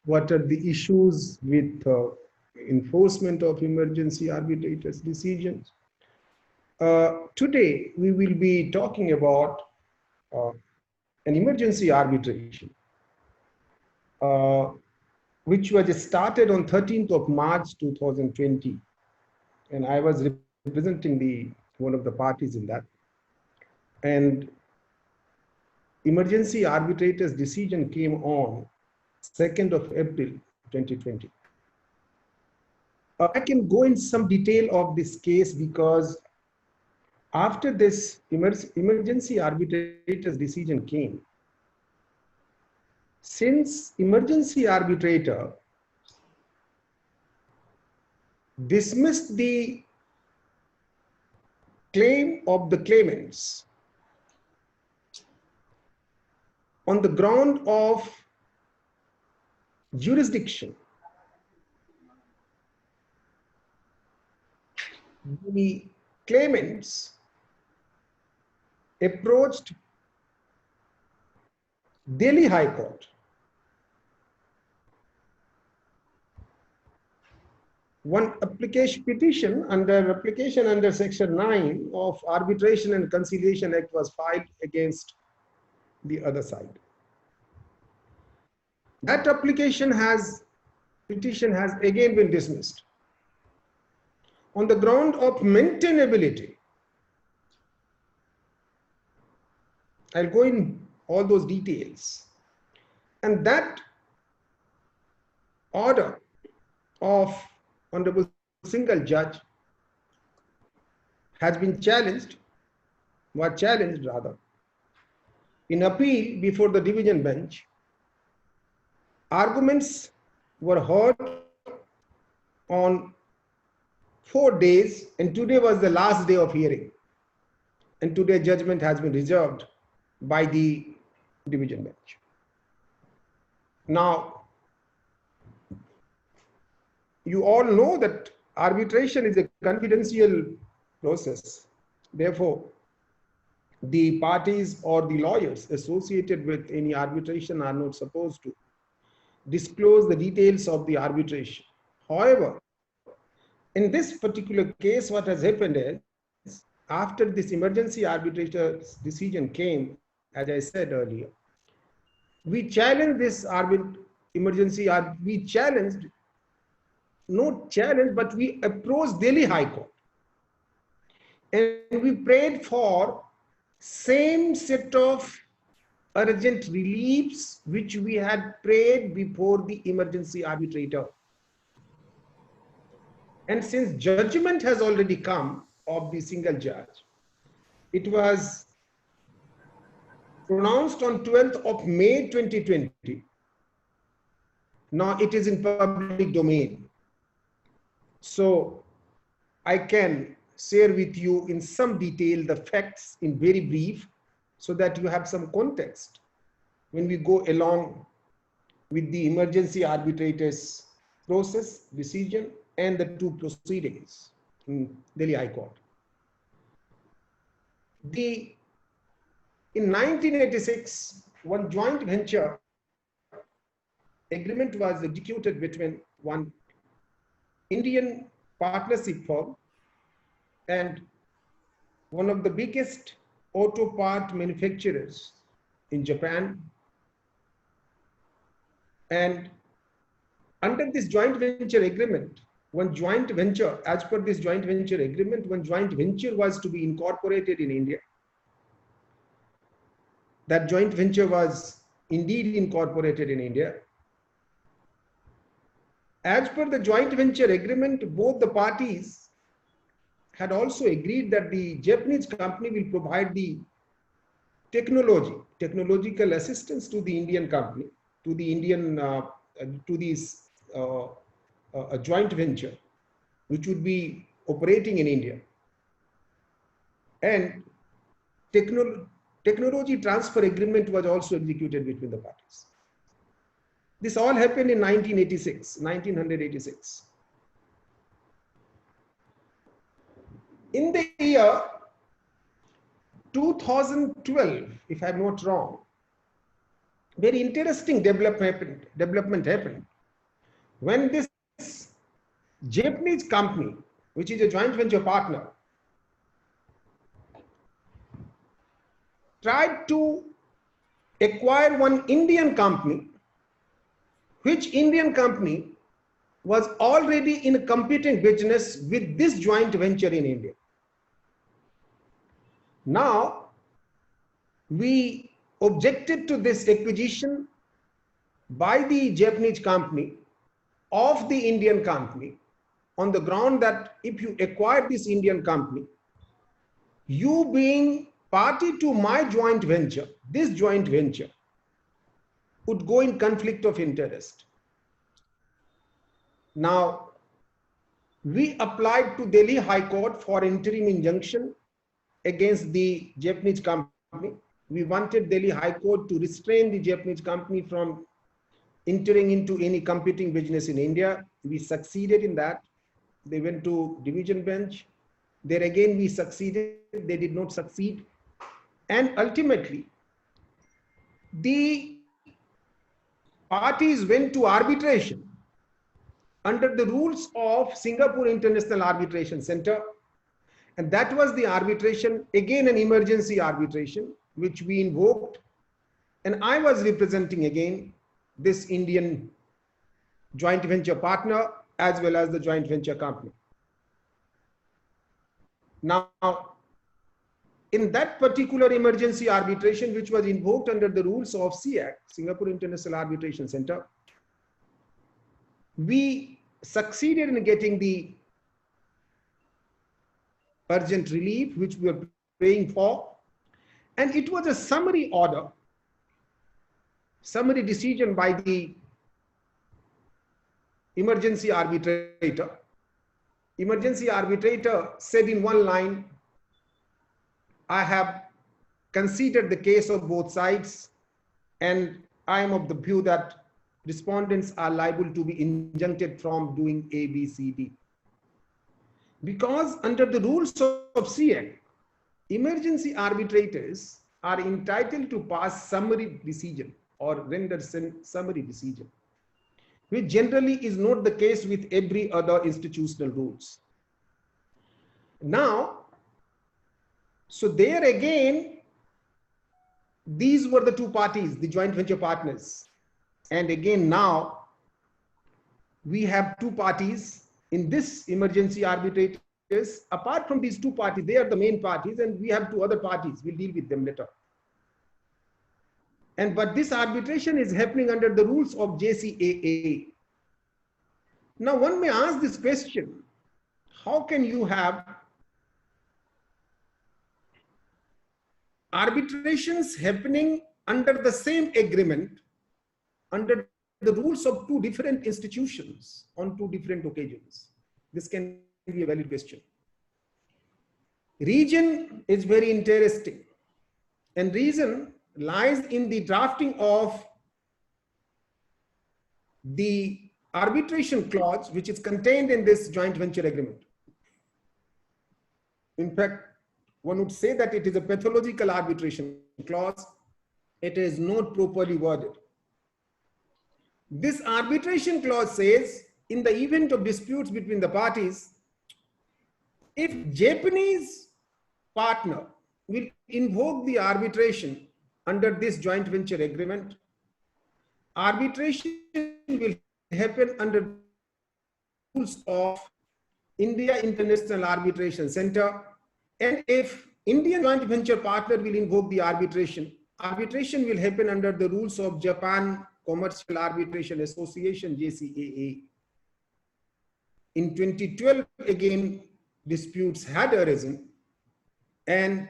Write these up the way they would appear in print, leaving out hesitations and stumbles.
what are the issues with enforcement of emergency arbitrators' decisions. Today, we will be talking about uh, an emergency arbitration, uh, which was started on 13th of March 2020. And I was representing one of the parties in that. And emergency arbitrators' decision came on 2nd of April 2020. I can go in some detail of this case because after this emergency arbitrator's decision came, since emergency arbitrator dismissed the claim of the claimants on the ground of jurisdiction, the claimants approached Delhi High Court. One petition under Section 9 of Arbitration and Conciliation Act was filed against the other side. That petition has again been dismissed on the ground of maintainability. I'll go in all those details. And that order of Honorable Single Judge has been challenged rather, in appeal before the division bench. Arguments were heard on 4 days, and today was the last day of hearing. And today judgment has been reserved by the division bench. Now, you all know that arbitration is a confidential process. Therefore, the parties or the lawyers associated with any arbitration are not supposed to disclose the details of the arbitration. However, in this particular case, what has happened is, after this emergency arbitrator's decision came, as I said earlier, we challenged this but we approached Delhi High Court. And we prayed for same set of urgent reliefs which we had prayed before the emergency arbitrator. And since judgment has already come of the single judge, it was pronounced on 12th of May 2020. Now it is in public domain. So I can share with you in some detail the facts in very brief so that you have some context when we go along with the emergency arbitrator's process, decision, and the two proceedings in Delhi High Court. In 1986, one joint venture agreement was executed between one Indian partnership firm and one of the biggest auto part manufacturers in Japan. And under this joint venture agreement, as per this joint venture agreement, one joint venture was to be incorporated in India. That joint venture was indeed incorporated in India. As per the joint venture agreement, both the parties had also agreed that the Japanese company will provide the technological assistance to the Indian company, to this joint venture, which would be operating in India. And technology transfer agreement was also executed between the parties. This all happened in 1986. In the year 2012, if I'm not wrong, very interesting development happened when this Japanese company, which is a joint venture partner, tried to acquire one Indian company, which Indian company was already in a competing business with this joint venture in India. Now, we objected to this acquisition by the Japanese company of the Indian company on the ground that if you acquire this Indian company, you being party to my joint venture, this joint venture would go in conflict of interest. Now, we applied to Delhi High Court for interim injunction against the Japanese company. We wanted Delhi High Court to restrain the Japanese company from entering into any competing business in India. We succeeded in that. They went to division bench. There again we succeeded. They did not succeed. And ultimately, the parties went to arbitration under the rules of Singapore International Arbitration Center. And that was the arbitration, again an emergency arbitration, which we invoked. And I was representing again this Indian joint venture partner as well as the joint venture company. Now, in that particular emergency arbitration, which was invoked under the rules of SIAC, Singapore International Arbitration Center, we succeeded in getting the urgent relief, which we were paying for. And it was a summary order, summary decision by the emergency arbitrator. Emergency arbitrator said in one line, I have considered the case of both sides, and I am of the view that respondents are liable to be injuncted from doing A, B, C, D. Because under the rules of SIAC, emergency arbitrators are entitled to pass summary decision or render summary decision, which generally is not the case with every other institutional rules. Now, so there again, these were the two parties, the joint venture partners. And again, now we have two parties in this emergency arbitrators. Apart from these two parties, they are the main parties, and we have two other parties. We'll deal with them later. But this arbitration is happening under the rules of JCAA. Now, one may ask this question: how can you have arbitrations happening under the same agreement, under the rules of two different institutions on two different occasions? This can be a valid question. Reason is very interesting, and reason lies in the drafting of the arbitration clause, which is contained in this joint venture agreement. In fact, one would say that it is a pathological arbitration clause. It is not properly worded. This arbitration clause says, in the event of disputes between the parties, if Japanese partner will invoke the arbitration under this joint venture agreement, arbitration will happen under rules of India International Arbitration Center. And if Indian joint venture partner will invoke the arbitration, arbitration will happen under the rules of Japan Commercial Arbitration Association, JCAA. In 2012, again, disputes had arisen, and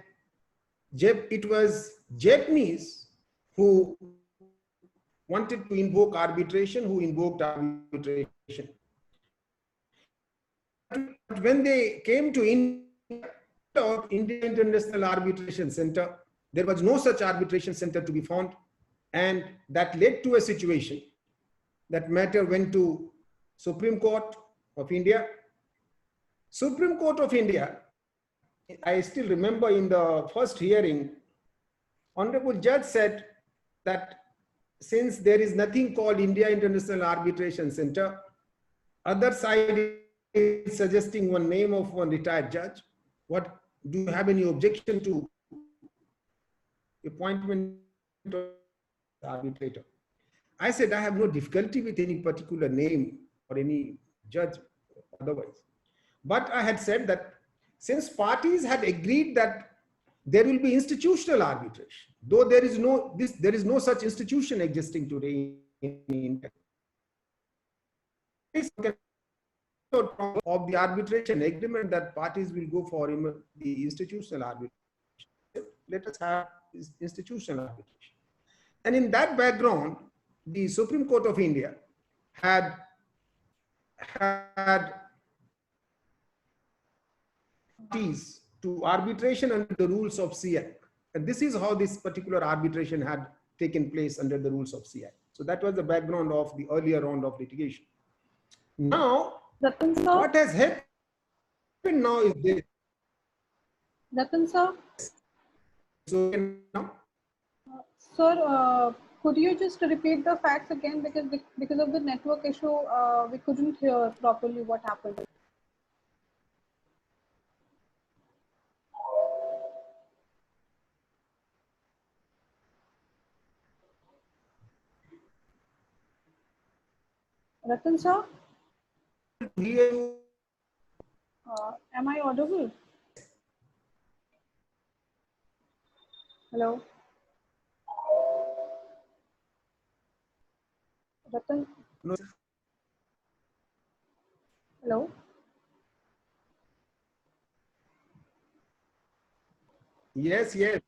it was Japanese who wanted to invoke arbitration, who invoked arbitration. But when they came to India International Arbitration Center, there was no such arbitration center to be found, and that led to a situation. That matter went to Supreme Court of India. Supreme Court of India, I still remember in the first hearing, Honorable Judge said that since there is nothing called India International Arbitration Center, other side is suggesting one name of one retired judge. What do you have any objection to appointment of arbitrator? I said I have no difficulty with any particular name or any judge otherwise. But I had said that since parties had agreed that there will be institutional arbitration, though there is no such institution existing today in India. Of the arbitration agreement that parties will go for the institutional arbitration. Let us have institutional arbitration. And in that background, the Supreme Court of India had parties to arbitration under the rules of CI. And this is how this particular arbitration had taken place under the rules of CI. So that was the background of the earlier round of litigation. Now, what has happened now is this. Ratan sir? So now? Sir, could you just repeat the facts again, because of the network issue, we couldn't hear properly what happened. Ratan sir? Am I audible? Hello? Ratan? No. Hello? Yes, yes.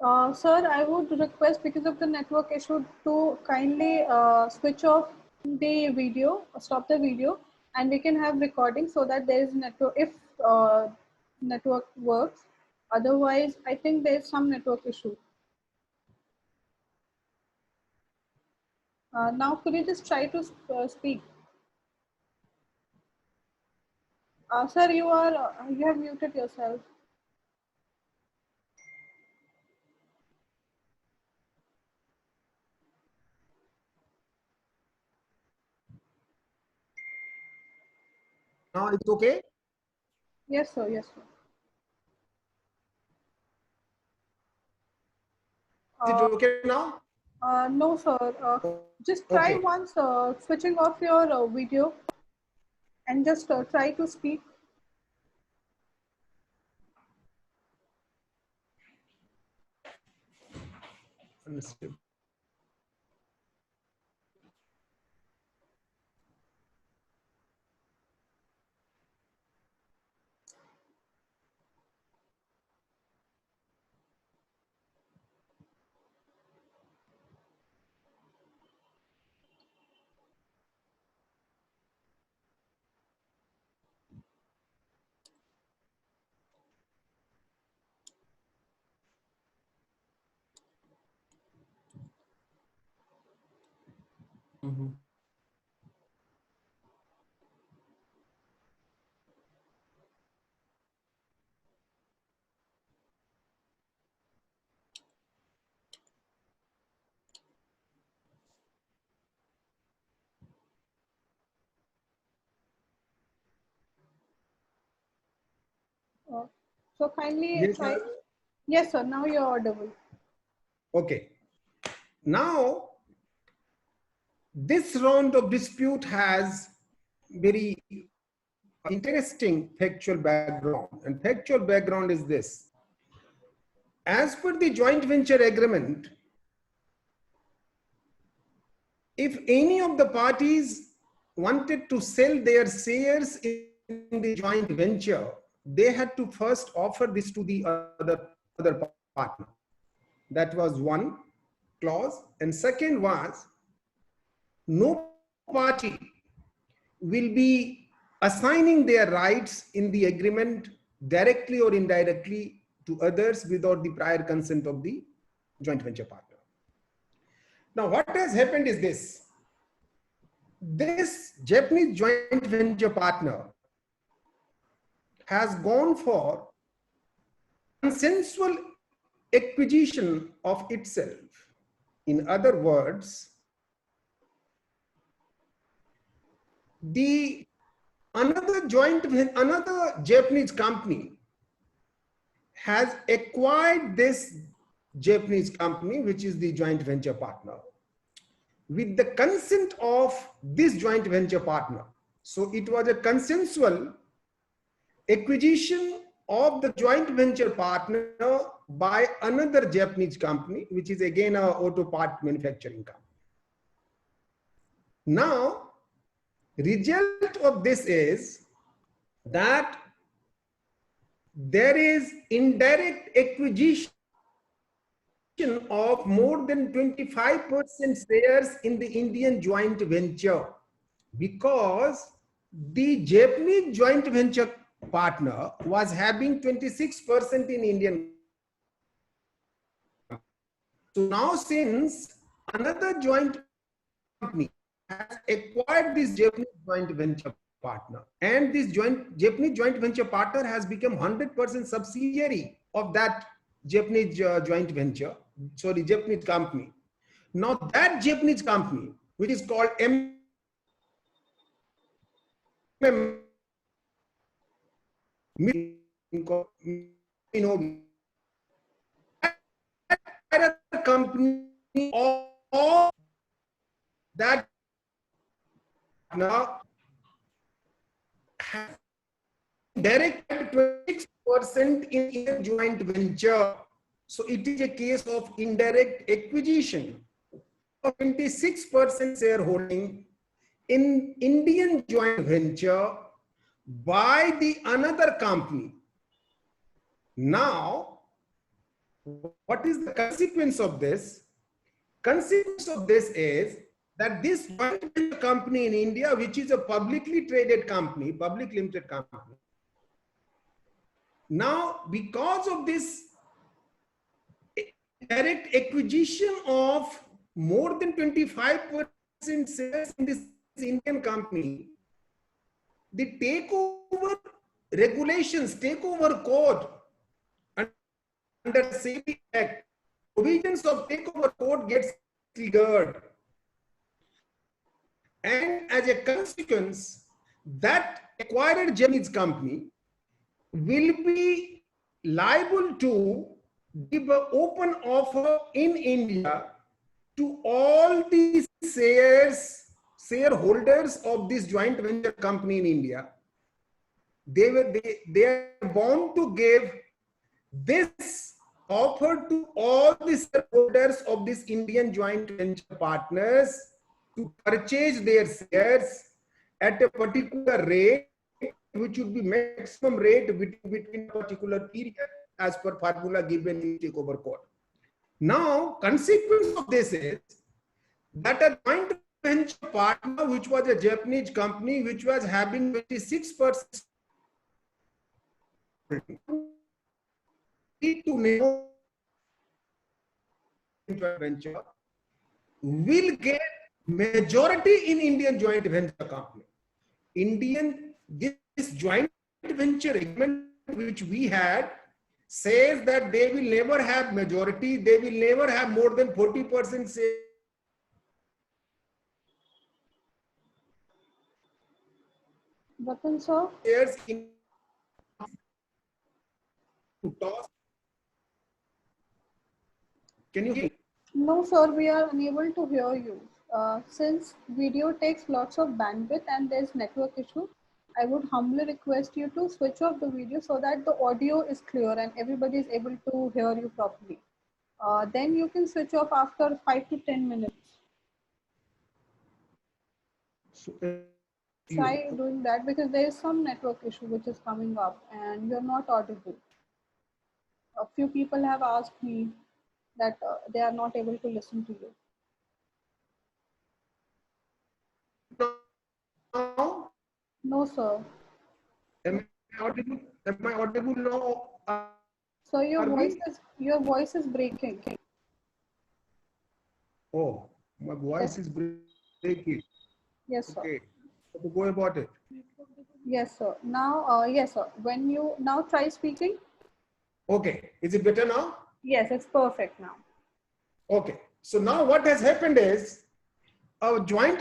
Sir, I would request, because of the network issue, to kindly switch off the video, stop the video, and we can have recording so that there is network, if network works. Otherwise, I think there is some network issue. Now, could you just try to speak? Sir, you have muted yourself. Now it's okay? Yes, sir. Yes, sir. Is it okay now? No, sir. Just try Okay. once switching off your video and just try to speak. Understood. Mm-hmm. So kindly Yes, try. sir. Yes, sir. Now you're audible. Okay. Now, this round of dispute has very interesting factual background. And factual background is this. As per the joint venture agreement, if any of the parties wanted to sell their shares in the joint venture, they had to first offer this to the other partner. That was one clause. And second was, no party will be assigning their rights in the agreement directly or indirectly to others without the prior consent of the joint venture partner. Now, what has happened is this. This Japanese joint venture partner has gone for consensual acquisition of itself In other words, another Japanese company has acquired this Japanese company, which is the joint venture partner, with the consent of this joint venture partner. So it was a consensual acquisition of the joint venture partner by another Japanese company, which is again an auto part manufacturing company. Now, result of this is that there is indirect acquisition of more than 25% shares in the Indian joint venture, because the Japanese joint venture partner was having 26% in Indian. So now, since another joint company has acquired this Japanese joint venture partner, and this Japanese joint venture partner has become 100% subsidiary of that Japanese joint venture, sorry, Japanese company. Now that Japanese company, which is called company of that now direct 26% in a joint venture. So it is a case of indirect acquisition of 26% shareholding in Indian joint venture by the another company. Now, what is the consequence of this? Consequence of this is that this joint venture company in India, which is a publicly traded company, public limited company, now because of this direct acquisition of more than 25% shares in this Indian company, the takeover regulations, takeover code under SEBI Act, provisions of takeover code gets triggered. And as a consequence, that acquired Japanese company will be liable to give an open offer in India to all the shareholders of this joint venture company in India. They are bound to give this offer to all the shareholders of this Indian joint venture partners to purchase their shares at a particular rate, which would be maximum rate between a particular period as per formula given in takeover code. Now, consequence of this is that a joint venture partner, which was a Japanese company, which was having 26% to venture, will get majority in Indian joint venture company. This joint venture agreement which we had says that they will never have majority, they will never have more than 40% say. Vatan sir? Shares in toss. Can you hear? No, sir, we are unable to hear you. Since video takes lots of bandwidth and there's network issue, I would humbly request you to switch off the video so that the audio is clear and everybody is able to hear you properly. Then you can switch off after 5 to 10 minutes. So, try doing that because there is some network issue which is coming up and you're not audible. A few people have asked me that they are not able to listen to you. Now? No, sir. Am I audible now? So your voice is breaking. Oh, my voice is breaking. Yes, sir. Okay. So go about it. Yes, sir. Now, yes, sir. When you now try speaking. Okay. Is it better now? Yes, it's perfect now. Okay. So now what has happened is a joint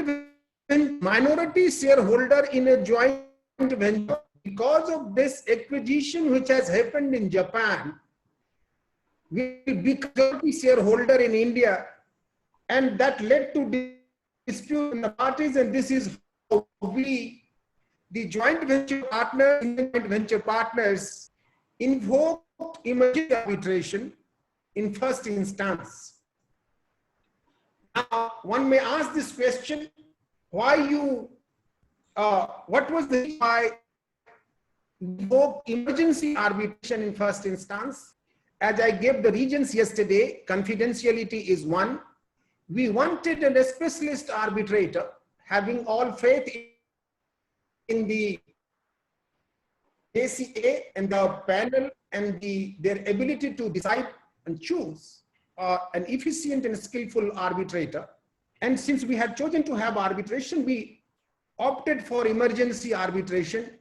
minority shareholder in a joint venture, because of this acquisition which has happened in Japan, will become majority shareholder in India, and that led to dispute in the parties, and this is how we, the joint venture partners, joint venture partners, invoke emergency arbitration in first instance. Now, one may ask this question: why you? What was the why invoke emergency arbitration in first instance? As I gave the reasons yesterday, confidentiality is one. We wanted a specialist arbitrator having all faith in the JCA and the panel and their ability to decide and choose an efficient and skillful arbitrator. And since we had chosen to have arbitration, we opted for emergency arbitration.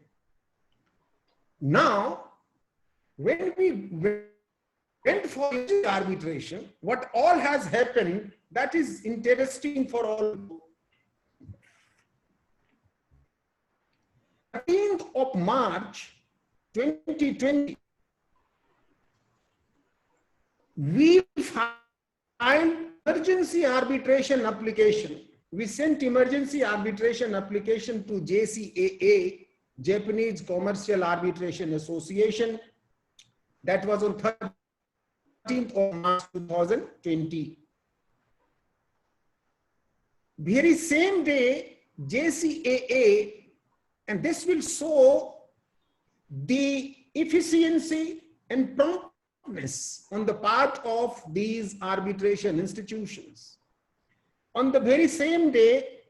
Now, when we went for arbitration, what all has happened, that is interesting for all. 13th of March 2020, we filed emergency arbitration application. We sent emergency arbitration application to JCAA, Japanese Commercial Arbitration Association. That was on 13th of March 2020. Very same day, JCAA, and this will show the efficiency and promptness on the part of these arbitration institutions. On the very same day,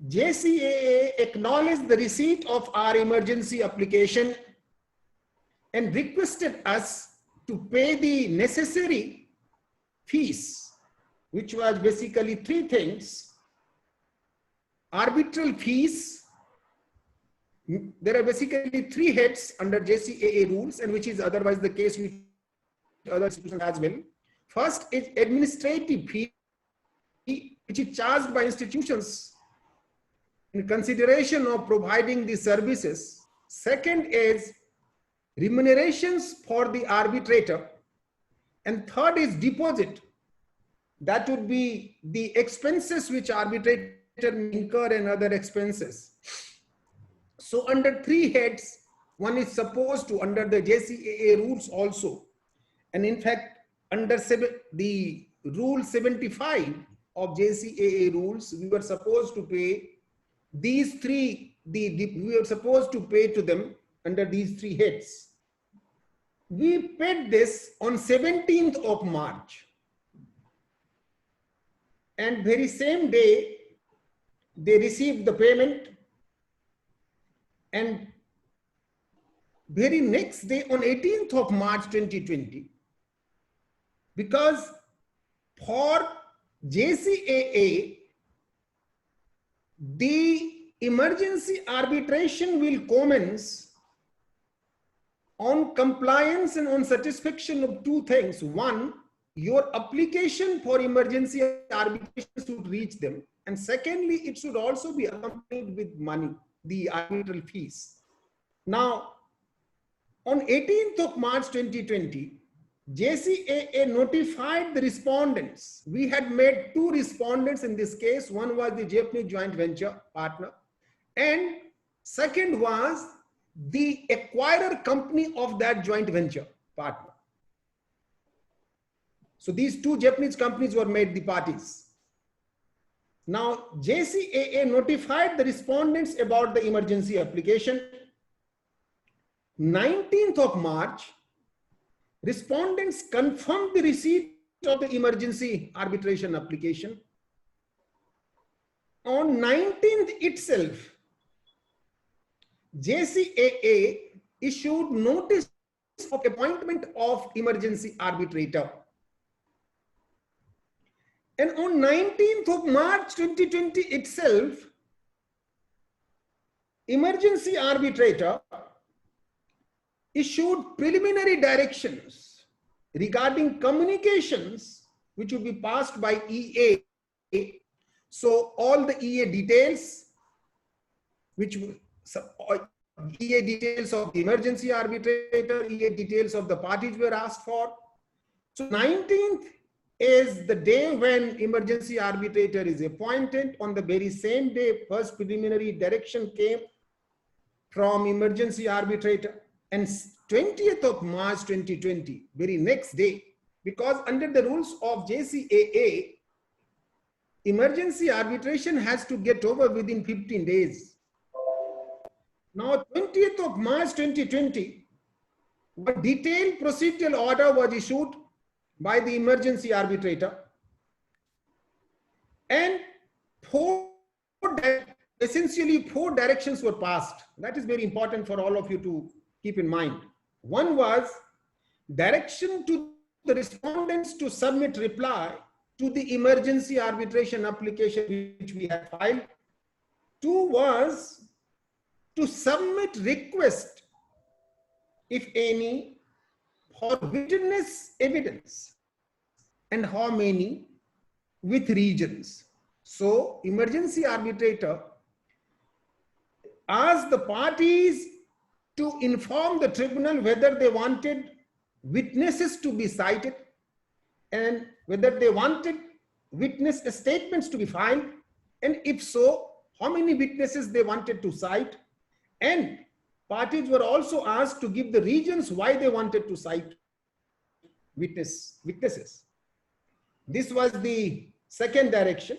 JCAA acknowledged the receipt of our emergency application and requested us to pay the necessary fees, which was basically three things: arbitral fees. There are basically three heads under JCAA rules, and which is otherwise the case with other institutions as well. First is administrative fee, which is charged by institutions in consideration of providing the services. Second is remunerations for the arbitrator. And third is deposit. That would be the expenses which arbitrator incur and other expenses. So under three heads, one is supposed to, under the JCAA rules also, and in fact, under the rule 75 of JCAA rules, we were supposed to pay these three, we were supposed to pay to them under these three heads. We paid this on 17th of March. And very same day, they received the payment. And very next day, on 18th of March 2020, because for JCAA, the emergency arbitration will commence on compliance and on satisfaction of two things. One, your application for emergency arbitration should reach them. And secondly, it should also be accompanied with money, the arbitral fees. Now, on 18th of March 2020, JCAA notified the respondents. We had made two respondents in this case. One was the Japanese joint venture partner, and second was the acquirer company of that joint venture partner. So these two Japanese companies were made the parties. Now, JCAA notified the respondents about the emergency application. 19th of March, respondents confirmed the receipt of the emergency arbitration application. On 19th itself, JCAA issued notice of appointment of emergency arbitrator. And on 19th of March 2020 itself, emergency arbitrator issued preliminary directions regarding communications which would be passed by EA. So all the EA details, which EA details of the emergency arbitrator, EA details of the parties were asked for. So 19th is the day when emergency arbitrator is appointed. On the very same day, first preliminary direction came from emergency arbitrator, and 20th of March 2020, very next day, because under the rules of JCAA, emergency arbitration has to get over within 15 days. Now, 20th of March 2020, a detailed procedural order was issued by the emergency arbitrator, and essentially four directions were passed. That is very important for all of you to keep in mind. One was direction to the respondents to submit reply to the emergency arbitration application which we had filed. Two was to submit request, if any, for witness evidence, and how many, with regions. So emergency arbitrator asked the parties to inform the tribunal whether they wanted witnesses to be cited and whether they wanted witness statements to be filed, and if so, how many witnesses they wanted to cite. And parties were also asked to give the reasons why they wanted to cite witnesses. This was the second direction.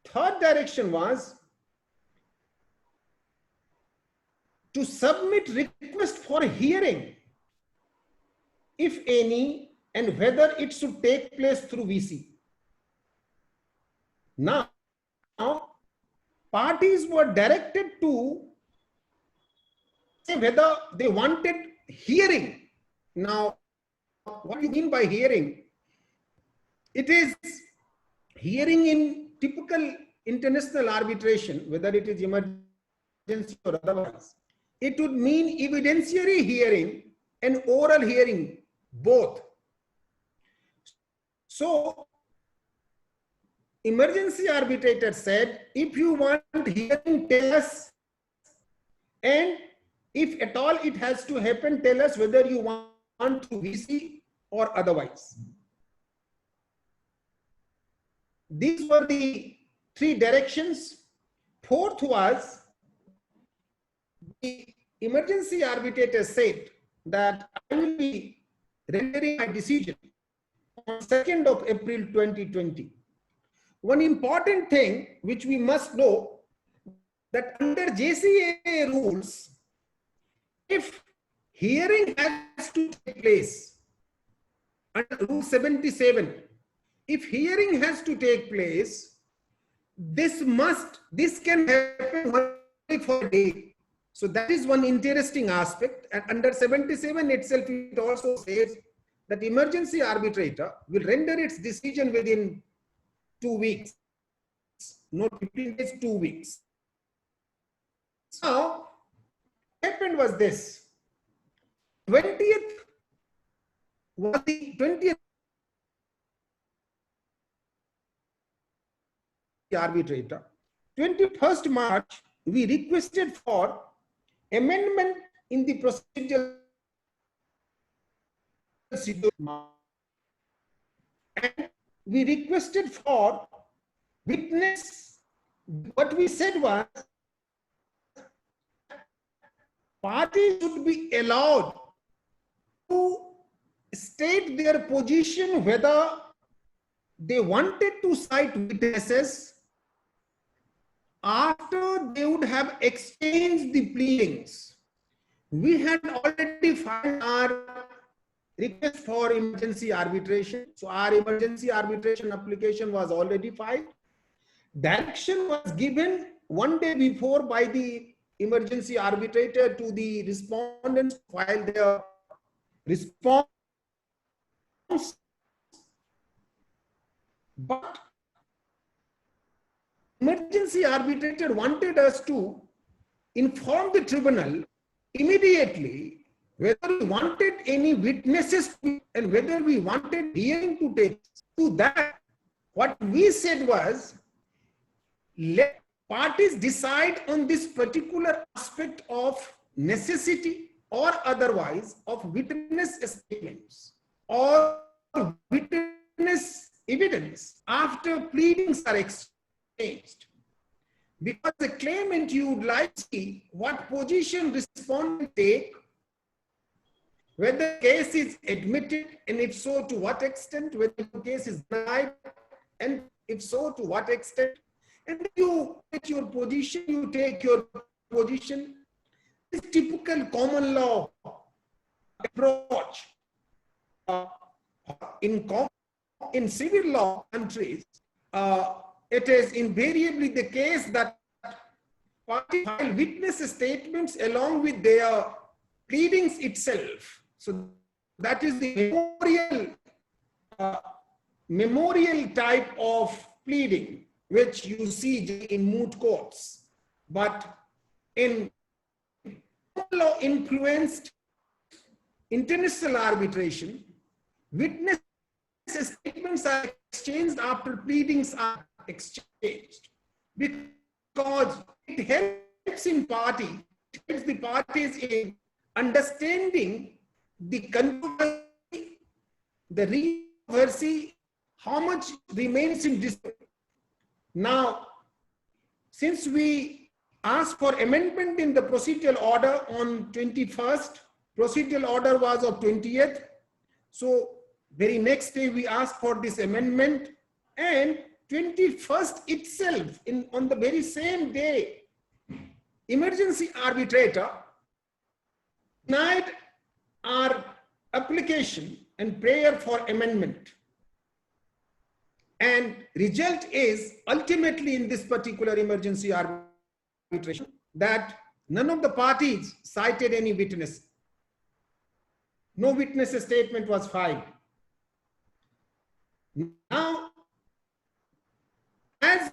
Third direction was to submit request for hearing, if any, and whether it should take place through VC. Now, parties were directed to say whether they wanted hearing. Now, what do you mean by hearing? It is hearing in typical international arbitration, whether it is emergency or otherwise. It would mean evidentiary hearing and oral hearing, both. So, emergency arbitrator said, if you want hearing, tell us, and if at all it has to happen, tell us whether you want to VC or otherwise. These were the three directions. Fourth was, the emergency arbitrator said that I will be rendering my decision on 2nd of April 2020. One important thing which we must know, that under JCAA rules, if hearing has to take place, under Rule 77, if hearing has to take place, this can happen only for a day. So that is one interesting aspect. And under 77 itself, it also says that emergency arbitrator will render its decision within 2 weeks, not 15 days, 2 weeks. So what happened was this: 20th was the 20th arbitrator. 21st March, we requested for amendment in the procedural and we requested for witness. What we said was, parties should be allowed to state their position whether they wanted to cite witnesses after they would have exchanged the pleadings. We had already filed our request for emergency arbitration. So our emergency arbitration application was already filed. Direction was given 1 day before by the emergency arbitrator to the respondents to file their response. But emergency arbitrator wanted us to inform the tribunal immediately whether we wanted any witnesses and whether we wanted hearing to take. To that, what we said was, let parties decide on this particular aspect of necessity or otherwise of witness statements or witness evidence after pleadings are exchanged. Because the claimant, you would like to see what position respondent take, whether the case is admitted, and if so, to what extent, whether the case is denied, and if so, to what extent. And you take your position, you take your position. This typical common law approach. In civil law countries, it is invariably the case that parties file witness statements along with their pleadings itself. So that is the memorial type of pleading, which you see in moot courts. But in law influenced international arbitration, witness statements are exchanged after pleadings are exchanged, because it helps the parties in understanding the controversy, the controversy, how much remains in dispute. Now, since we asked for amendment in the procedural order on 21st, procedural order was of 20th. So very next day we asked for this amendment, and 21st itself, on the very same day, emergency arbitrator denied our application and prayer for amendment. And result is ultimately in this particular emergency arbitration that none of the parties cited any witness. No witness statement was filed. Now, as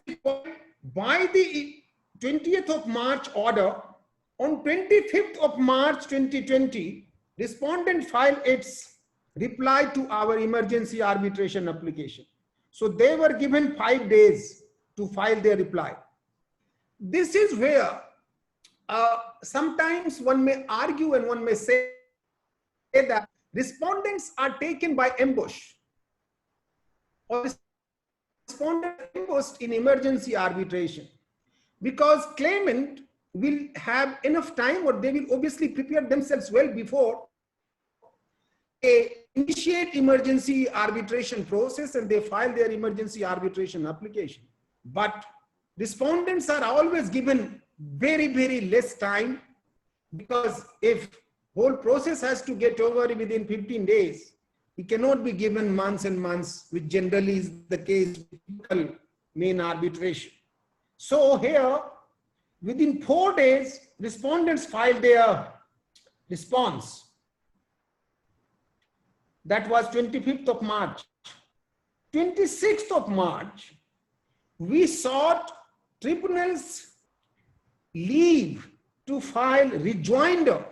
by the 20th of March order, on 25th of March 2020, respondent filed its reply to our emergency arbitration application. So they were given 5 days to file their reply. This is where sometimes one may argue and one may say that respondents are taken by ambush, or respondent ambushed in emergency arbitration, because claimant will have enough time, or they will obviously prepare themselves well before they initiate emergency arbitration process and they file their emergency arbitration application. But respondents are always given very, very less time, because if whole process has to get over within 15 days, it cannot be given months and months, which generally is the case with main arbitration. So here, within 4 days, respondents filed their response. That was 25th of March. 26th of March, we sought tribunal's leave to file rejoinder,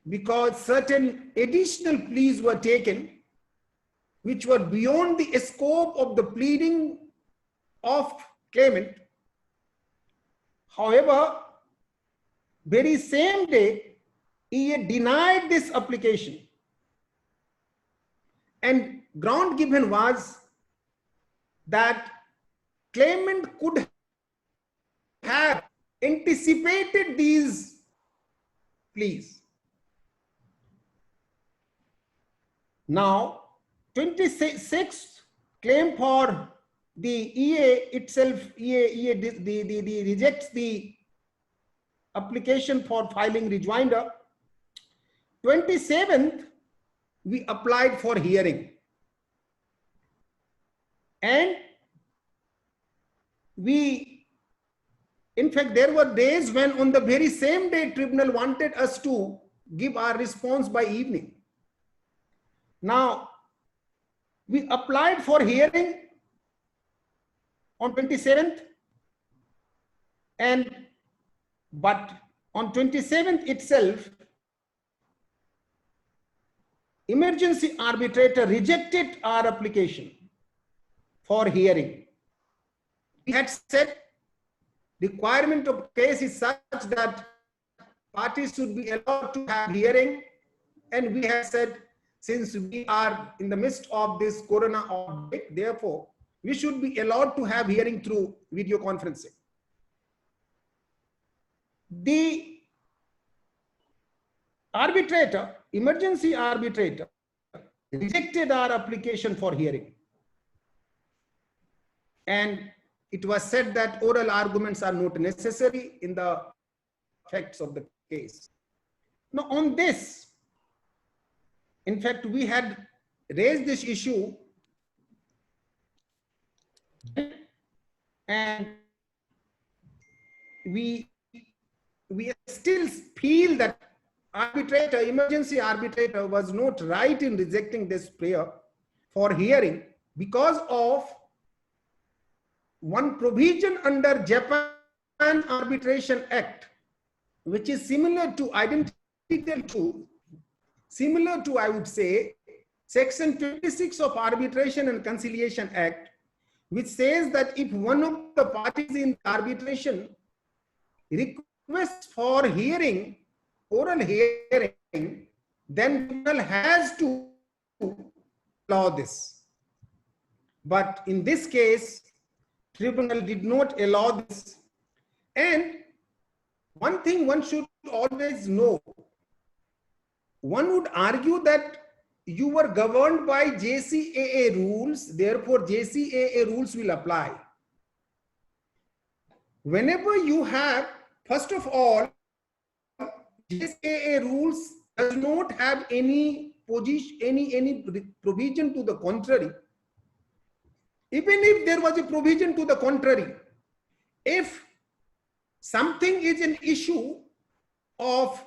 because certain additional pleas were taken which were beyond the scope of the pleading of claimant. However, very same day, he denied this application, and ground given was that claimant could have anticipated these pleas. Now, 26th claim for the EA itself, EA rejects the application for filing rejoinder. 27th, we applied for hearing. And in fact, there were days when on the very same day, tribunal wanted us to give our response by evening. Now, we applied for hearing on 27th, but on 27th itself, emergency arbitrator rejected our application for hearing. We had said requirement of case is such that parties should be allowed to have hearing, and we have said since we are in the midst of this corona outbreak, therefore we should be allowed to have hearing through video conferencing. The arbitrator, emergency arbitrator, rejected our application for hearing. And it was said that oral arguments are not necessary in the facts of the case. Now on this, in fact, we had raised this issue and we still feel that arbitrator, emergency arbitrator was not right in rejecting this prayer for hearing because of one provision under Japan Arbitration Act, which is similar to identical to, similar to, I would say, Section 26 of Arbitration and Conciliation Act, which says that if one of the parties in arbitration requests for hearing, oral hearing, then tribunal has to allow this. But in this case, tribunal did not allow this. And one thing one should always know, one would argue that you were governed by JCAA rules, therefore JCAA rules will apply. Whenever you have, first of all, JCAA rules does not have any position, any provision to the contrary. Even if there was a provision to the contrary, if something is an issue of,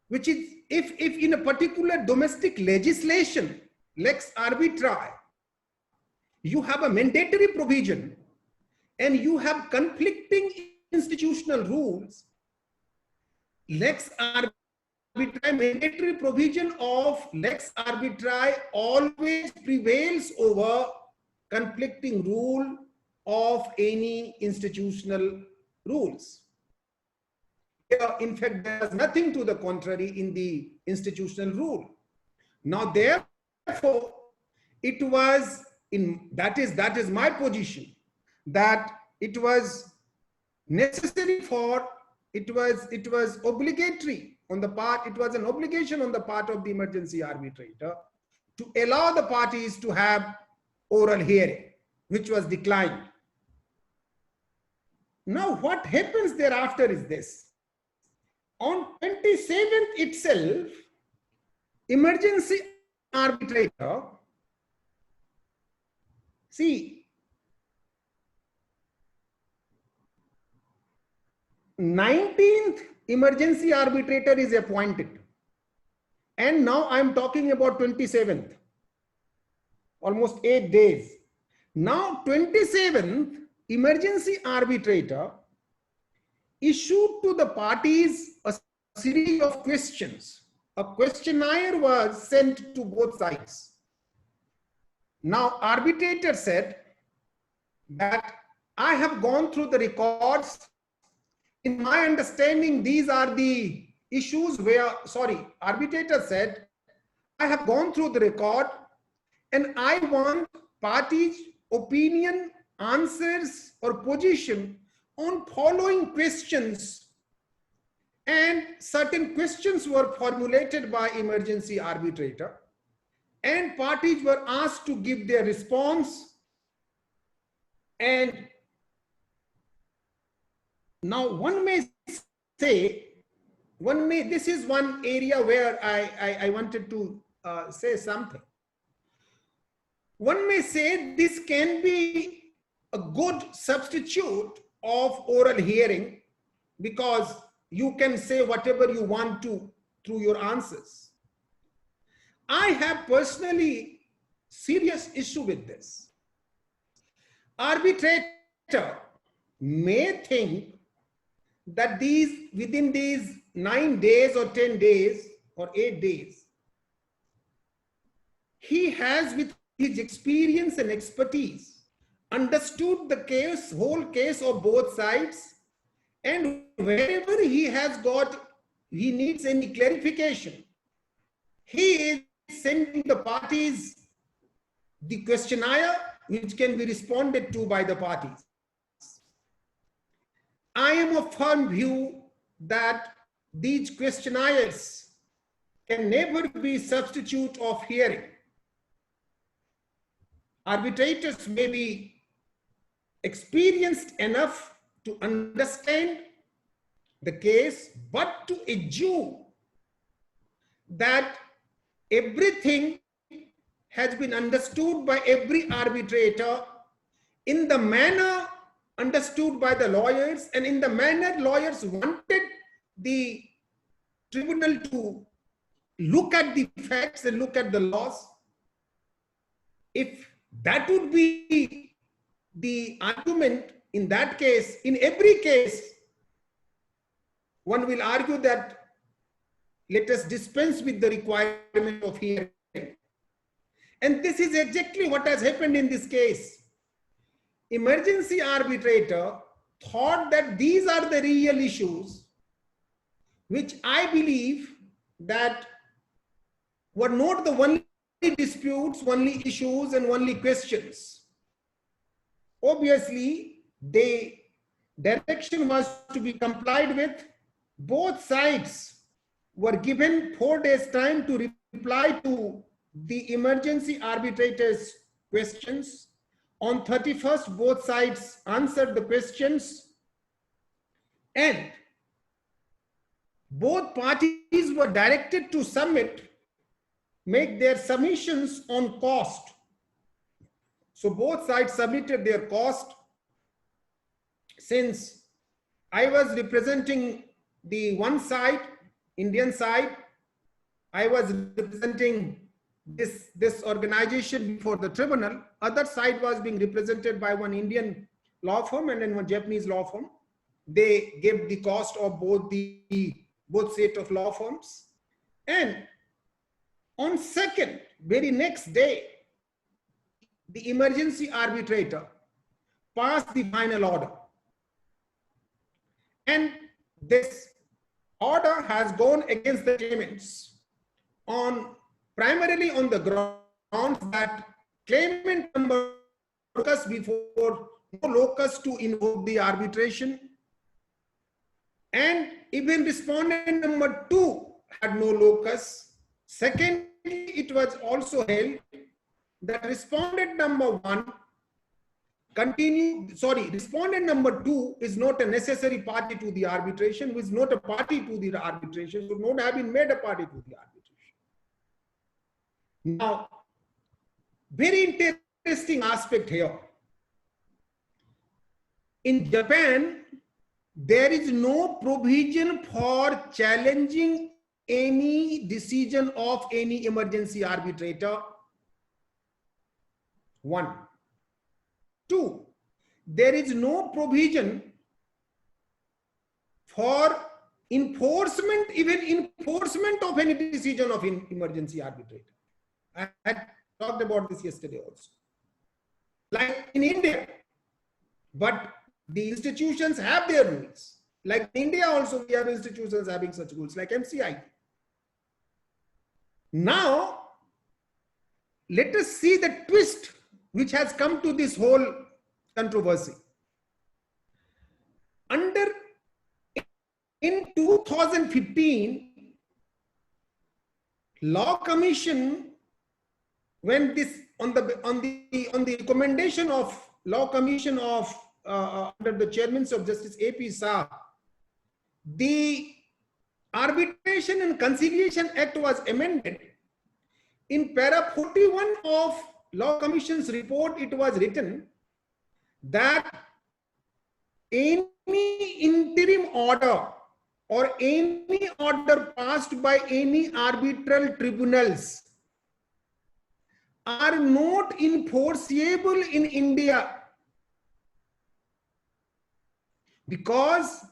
which is, if in a particular domestic legislation, lex arbitrae, you have a mandatory provision and you have conflicting institutional rules, lex arbitrae, mandatory provision of lex arbitrae always prevails over conflicting rule of any institutional rules. In fact, there is nothing to the contrary in the institutional rule. Now, therefore, it was in, that is my position, that it was necessary for, it was obligatory on the part, it was an obligation on the part of the emergency arbitrator to allow the parties to have oral hearing, which was declined. Now, what happens thereafter is this. On 27th itself, emergency arbitrator, see, 19th emergency arbitrator is appointed. And now I'm talking about 27th, almost 8 days. Now 27th emergency arbitrator issued to the parties a series of questions. A questionnaire was sent to both sides. Now, arbitrator said that I have gone through the records. In my understanding, these are the issues where, arbitrator said, I have gone through the record and I want parties' opinion, answers, or position on following questions. And certain questions were formulated by emergency arbitrator and parties were asked to give their response. And now one may say, this is one area where I wanted to say something. One may say this can be a good substitute of oral hearing because you can say whatever you want to through your answers. I have personally serious issue with this. Arbitrator may think that within these 9 days or 10 days or 8 days, he has, with his experience and expertise, understood the case, whole case of both sides, and wherever he has got, he needs any clarification, he is sending the parties the questionnaire which can be responded to by the parties. I am of firm view that these questionnaires can never be substitute of hearing. Arbitrators may be experienced enough to understand the case, but to assume that everything has been understood by every arbitrator in the manner understood by the lawyers and in the manner lawyers wanted the tribunal to look at the facts and look at the laws. If that would be the argument, in that case, in every case, one will argue that let us dispense with the requirement of hearing. And this is exactly what has happened in this case. Emergency arbitrator thought that these are the real issues, which I believe that were not the only disputes, only issues, and only questions. Obviously, the direction was to be complied with. Both sides were given 4 days time to reply to the emergency arbitrator's questions. On 31st, both sides answered the questions, and both parties were directed to make their submissions on cost. So both sides submitted their cost. Since I was representing the one side, Indian side, I was representing this organization before the tribunal. Other side was being represented by one Indian law firm and then one Japanese law firm. They gave the cost of both set of law firms. And on very next day, the emergency arbitrator passed the final order. And this order has gone against the claimants primarily on the grounds that claimant number locus before no locus to invoke the arbitration, and even respondent number 2 had no locus. Secondly, it was also held that respondent number 1 respondent number 2 is not a necessary party to the arbitration, is not a party to the arbitration, should not have been made a party to the arbitration. Now, very interesting aspect here. In Japan, there is no provision for challenging any decision of any emergency arbitrator. 1. 2, there is no provision for enforcement of any decision of an emergency arbitrator. I had talked about this yesterday also. Like in India, but the institutions have their rules. Like in India also, we have institutions having such rules, like MCI. Now, let us see the twist which has come to this whole controversy. In 2015, Law Commission, when this on the recommendation of Law Commission of under the chairmanship of Justice A.P. Shah, the Arbitration and Conciliation Act was amended. In para 41 of Law Commission's report, it was written that any interim order or any order passed by any arbitral tribunals are not enforceable in India, because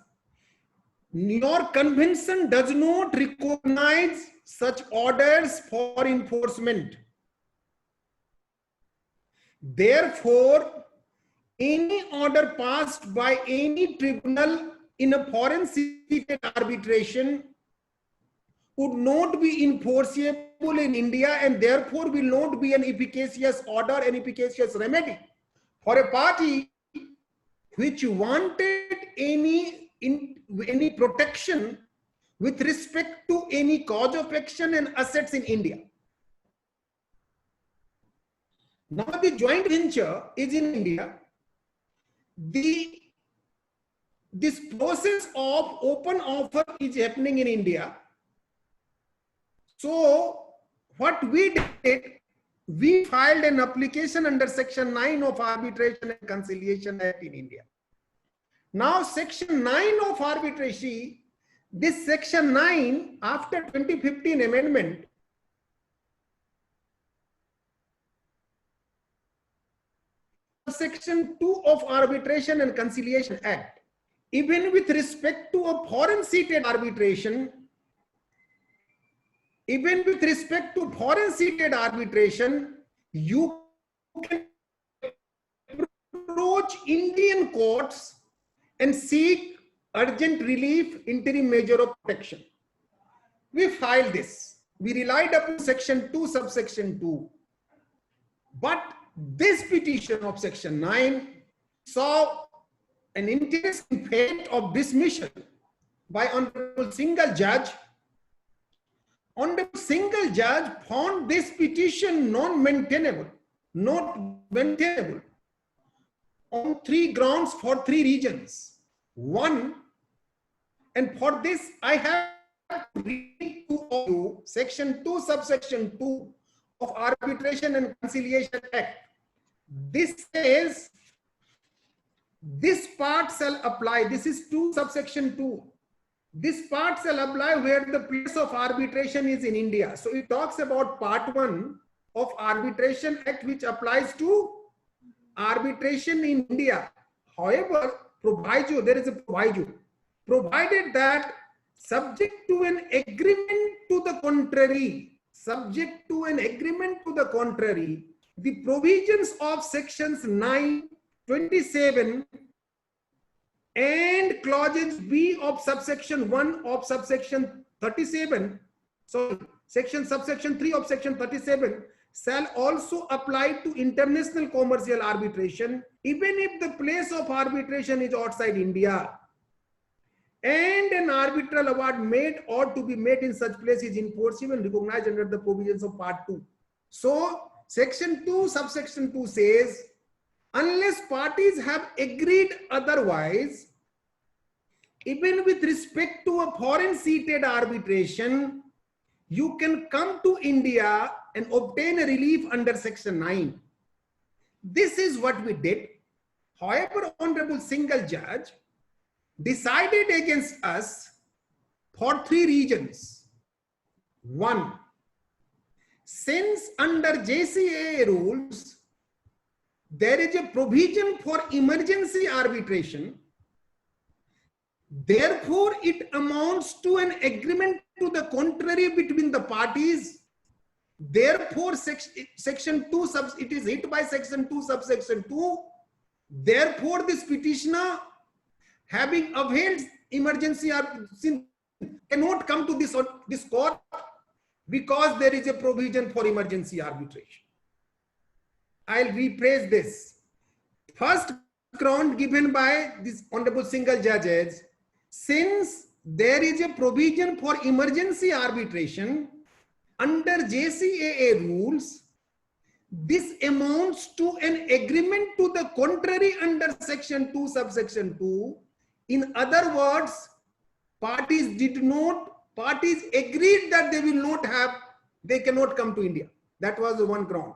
New York Convention does not recognize such orders for enforcement. Therefore, any order passed by any tribunal in a foreign seated arbitration would not be enforceable in India, and therefore will not be an efficacious order, an efficacious remedy for a party which wanted any protection with respect to any cause of action and assets in India. Now the joint venture is in India. This process of open offer is happening in India. So what we did, we filed an application under Section 9 of Arbitration and Conciliation Act in India. Now Section 9 of arbitration, this Section 9 after 2015 amendment, Section 2 of Arbitration and Conciliation Act, even with respect to a foreign seated arbitration, you can approach Indian courts and seek urgent relief, interim measure of protection. We filed this. We relied upon Section 2, subsection 2. But this petition of Section 9 saw an interesting fate of dismissal by Honorable Single Judge. Honorable Single Judge found this petition not maintainable on 3 grounds for 3 reasons. One, and for this I have to read to you Section 2, subsection 2 of Arbitration and Conciliation Act. This says, this part shall apply. This is 2, subsection 2. This part shall apply where the place of arbitration is in India. So it talks about part 1 of Arbitration Act, which applies to arbitration in India. However, there is a proviso, provided that subject to an agreement to the contrary, the provisions of sections 9, 27 and clauses B of subsection 1 of subsection 37, so subsection 3 of section 37 shall also apply to international commercial arbitration, even if the place of arbitration is outside India, and an arbitral award made or to be made in such place is enforceable and recognized under the provisions of part 2. So section 2, subsection 2 says, unless parties have agreed otherwise, even with respect to a foreign seated arbitration, you can come to India and obtain a relief under Section 9. This is what we did. However, Honorable Single Judge decided against us for 3 reasons. 1, since under JCAA rules, there is a provision for emergency arbitration, therefore it amounts to an agreement to the contrary between the parties. Therefore, section 2, it is hit by section 2, subsection 2. Therefore, this petitioner, having availed emergency arbitration, cannot come to this court because there is a provision for emergency arbitration. I'll rephrase this. First ground given by this Honorable Single Judges, since there is a provision for emergency arbitration under JCAA rules, this amounts to an agreement to the contrary under section 2, subsection 2. In other words, parties agreed that they cannot come to India. That was the one ground.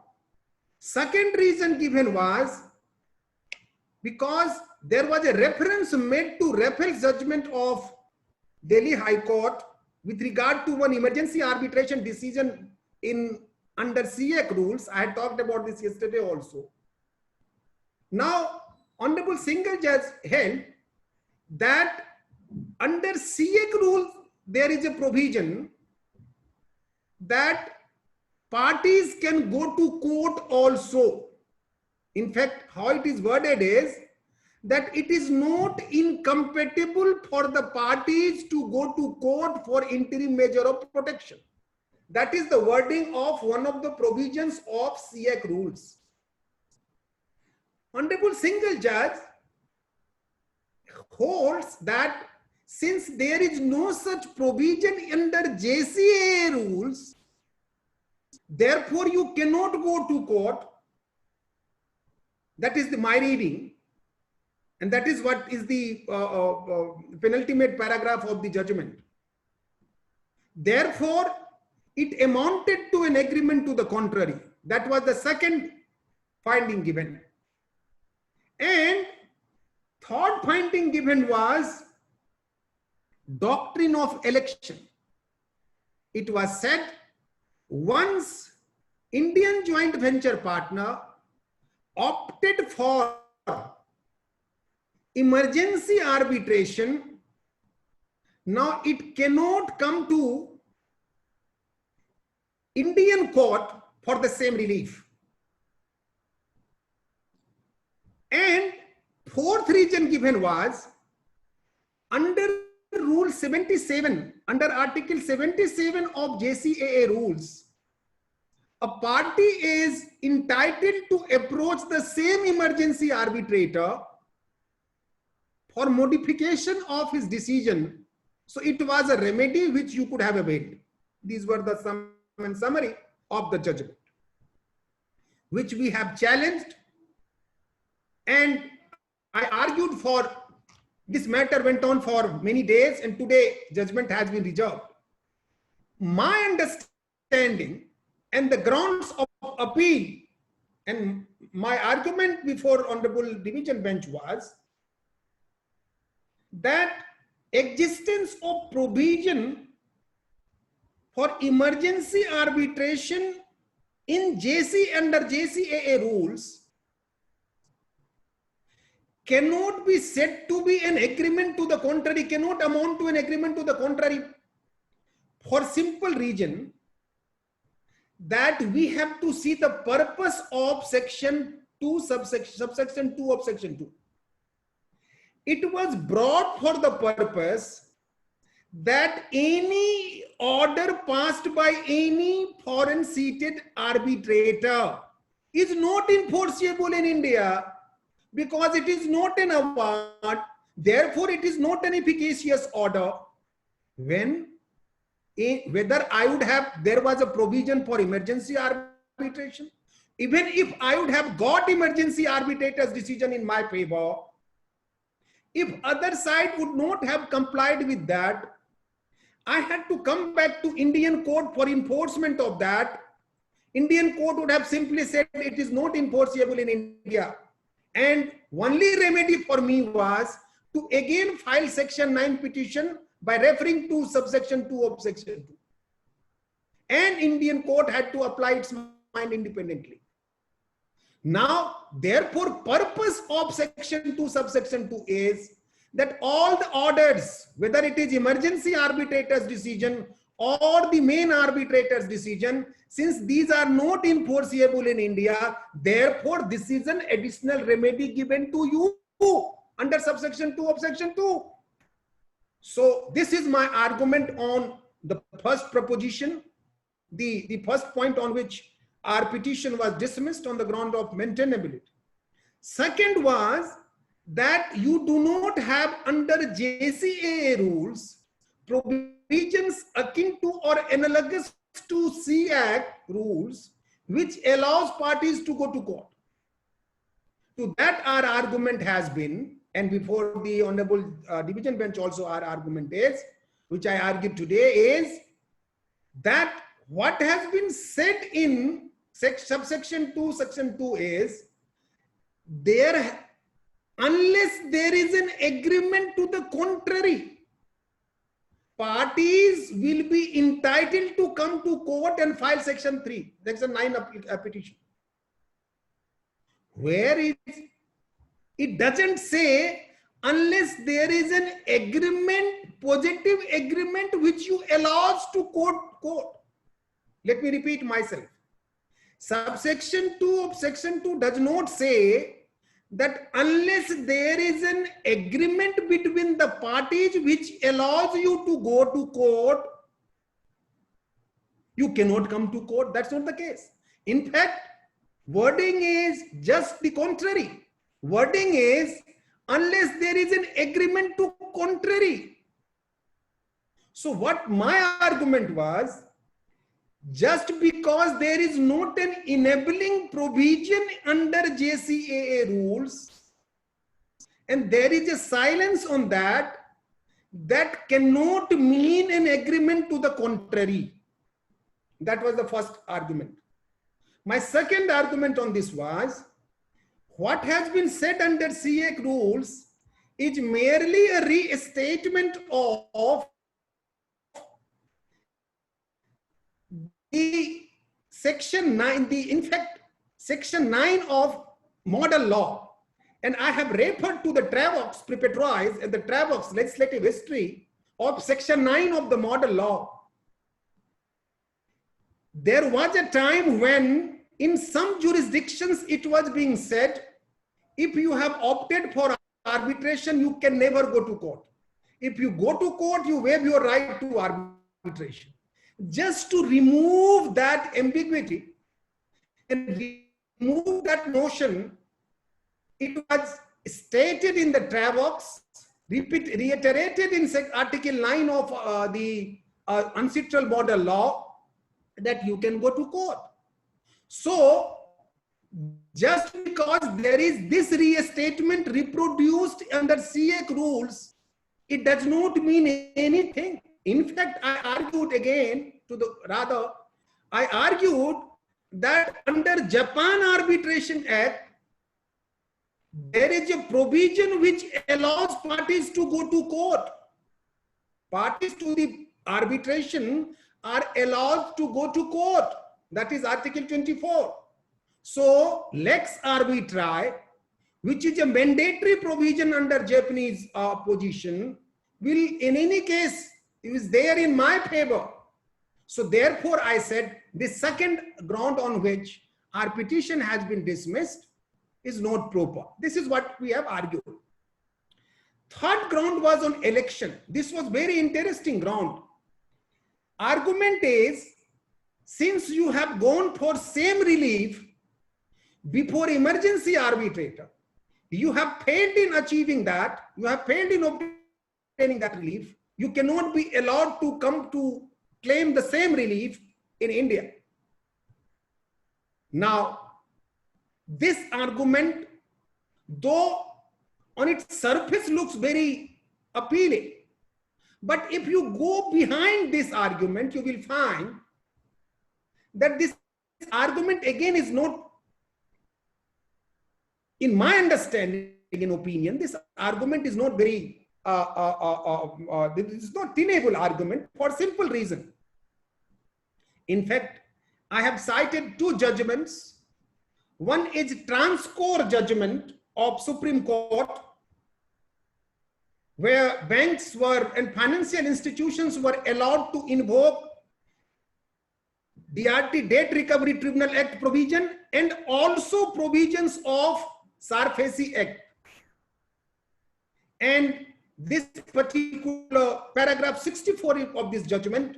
Second reason given was because there was a reference made to Rafale judgment of Delhi High Court with regard to one emergency arbitration decision under CAC rules. I had talked about this yesterday also. Now, Honorable Single Judge held that under CAC rule, there is a provision that parties can go to court also. In fact, how it is worded is that it is not incompatible for the parties to go to court for interim measure of protection. That is the wording of one of the provisions of SEAC rules. Honorable single judge holds that since there is no such provision under JCAA rules, therefore you cannot go to court. That is my reading. And that is what is the penultimate paragraph of the judgment. Therefore, it amounted to an agreement to the contrary. That was the second finding given. And third finding given was doctrine of election. It was said once Indian joint venture partner opted for emergency arbitration, now it cannot come to Indian court for the same relief. And fourth reason given was under Rule 77, under Article 77 of JCAA rules, a party is entitled to approach the same emergency arbitrator for modification of his decision. So it was a remedy which you could have availed. These were the sum and summary of the judgment, which we have challenged, and I argued for. This matter went on for many days, and today judgment has been reserved. My understanding and the grounds of appeal and my argument before Honorable Division Bench was that existence of provision for emergency arbitration in under JCAA rules cannot be said to be an agreement to the contrary, cannot amount to an agreement to the contrary, for simple reason that we have to see the purpose of section 2, subsection 2 of section 2. It was brought for the purpose that any order passed by any foreign seated arbitrator is not enforceable in India, because it is not an award, therefore it is not an efficacious order. Whether I would have, there was a provision for emergency arbitration, even if I would have got emergency arbitrator's decision in my favor, if other side would not have complied with that, I had to come back to Indian court for enforcement of that. Indian court would have simply said it is not enforceable in India. And only remedy for me was to again file section 9 petition by referring to subsection 2 of section 2. And Indian court had to apply its mind independently. Now, therefore, purpose of section 2, subsection 2 is that all the orders, whether it is emergency arbitrator's decision or the main arbitrator's decision, since these are not enforceable in India, therefore this is an additional remedy given to you under subsection 2 of section 2. So this is my argument on the first proposition, the first point on which our petition was dismissed on the ground of maintainability. Second was that you do not have under JCAA rules provisions akin to or analogous to SEAC rules which allows parties to go to court. To that our argument has been, and before the Honorable Division Bench also our argument is, which I argued today, is that what has been said in subsection 2, section 2 is there, unless there is an agreement to the contrary, parties will be entitled to come to court and file section 3, section 9 petition. Where it doesn't say unless there is an agreement, positive agreement which you allows to court. Let me repeat myself. Subsection 2 of section 2 does not say that unless there is an agreement between the parties which allows you to go to court, you cannot come to court. That's not the case. In fact, wording is just the contrary. Wording is unless there is an agreement to contrary. So what my argument was, just because there is not an enabling provision under JCAA rules and there is a silence on that, that cannot mean an agreement to the contrary. That was the first argument. My second argument on this was, what has been said under CA rules is merely a restatement of the section 9, in fact, section 9 of model law. And I have referred to the Travox Preparatories and the Travox legislative history of section 9 of the model law. There was a time when in some jurisdictions it was being said, if you have opted for arbitration, you can never go to court. If you go to court, you waive your right to arbitration. Just to remove that ambiguity and remove that notion, it was stated in the Travox, reiterated in Article 9 of the Uncitrall Model Law, that you can go to court. So, just because there is this restatement reproduced under CA rules, it does not mean anything. In fact, I argued again I argued that under Japan Arbitration Act, there is a provision which allows parties to go to court. Parties to the arbitration are allowed to go to court. That is Article 24. So, Lex Arbitrae, which is a mandatory provision under Japanese position, will in any case is there in my favor. So therefore I said the second ground on which our petition has been dismissed is not proper. This is what we have argued. Third ground was on election. This was very interesting ground. Argument is, since you have gone for same relief before emergency arbitrator, you have failed in achieving that, you have failed in obtaining that relief, you cannot be allowed to come to claim the same relief in India. Now, this argument, though on its surface looks very appealing, but if you go behind this argument, you will find that this argument again is not, in my understanding and opinion, this argument is not very this is not tenable argument for simple reason. In fact, I have cited two judgments. One is Transcore judgment of Supreme Court, where banks were and financial institutions were allowed to invoke DRT Debt Recovery Tribunal Act provision and also provisions of SARFAESI Act. And this particular paragraph 64 of this judgment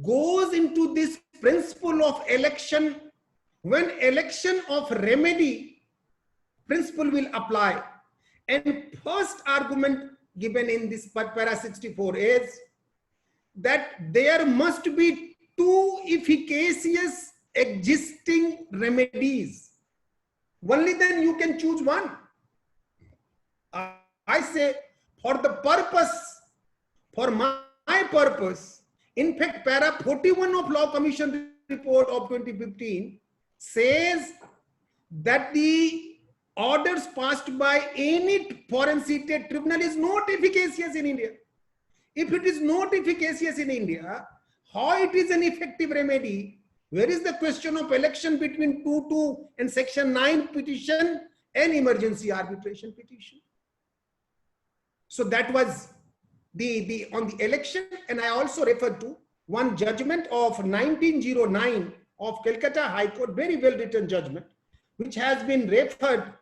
goes into this principle of election, when election of remedy principle will apply. And first argument given in this para 64 is that there must be two efficacious existing remedies. Only then you can choose one. I say, for the purpose, for my purpose, in fact, para 41 of Law Commission report of 2015 says that the orders passed by any foreign seated tribunal is not efficacious in India. If it is not efficacious in India, how it is an effective remedy? Where is the question of election between 2.2 and section 9 petition and emergency arbitration petition? So that was on the election, and I also referred to one judgment of 1909 of Calcutta High Court, very well written judgment, which has been referred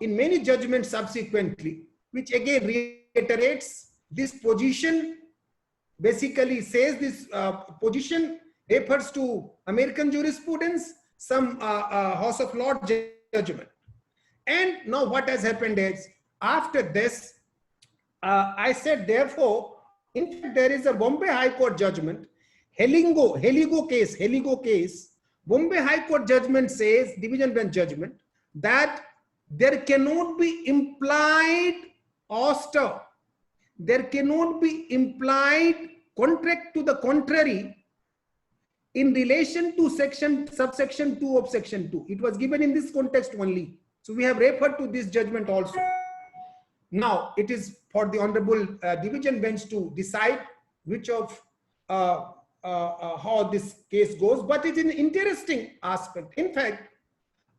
in many judgments subsequently, which again reiterates this position, basically says this position refers to American jurisprudence, some House of Lords judgment. And now what has happened is, after this, I said, therefore, in fact, there is a Bombay High Court judgment, Heligo case, Bombay High Court judgment says, division bench judgment, that there cannot be implied ouster, there cannot be implied contract to the contrary in relation to subsection 2 of section 2. It was given in this context only. So we have referred to this judgment also. Now it is for the Honorable Division Bench to decide which of how this case goes, but it's an interesting aspect. In fact,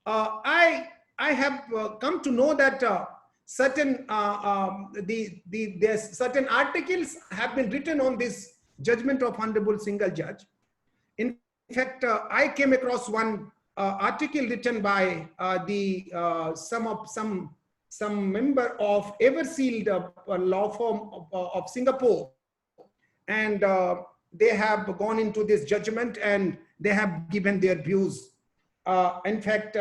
I have come to know that certain certain articles have been written on this judgment of Honorable Single Judge. In fact, I came across one article written by some member of Eversealed law firm of Singapore, and they have gone into this judgment and they have given their views. In fact,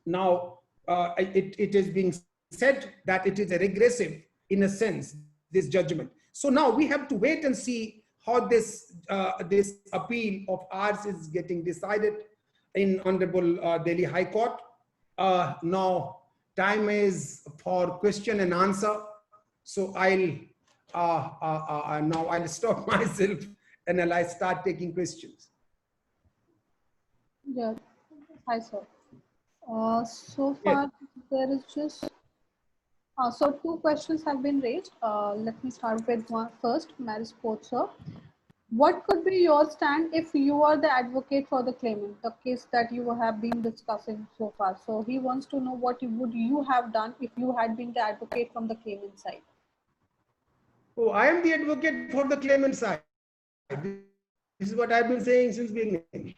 now it is being said that it is a regressive, in a sense, this judgment. So now we have to wait and see how this this appeal of ours is getting decided in Honorable Delhi High Court. Now time is for question and answer. So I'll now I'll stop myself and I'll start taking questions. Yeah, hi sir. So far there is just so 2 questions have been raised. Let me start with one first. Mary Sports, sir. What could be your stand if you are the advocate for the claimant, the case that you have been discussing so far? So he wants to know what would you have done if you had been the advocate from the claimant side? Oh, I am the advocate for the claimant side. This is what I've been saying since beginning.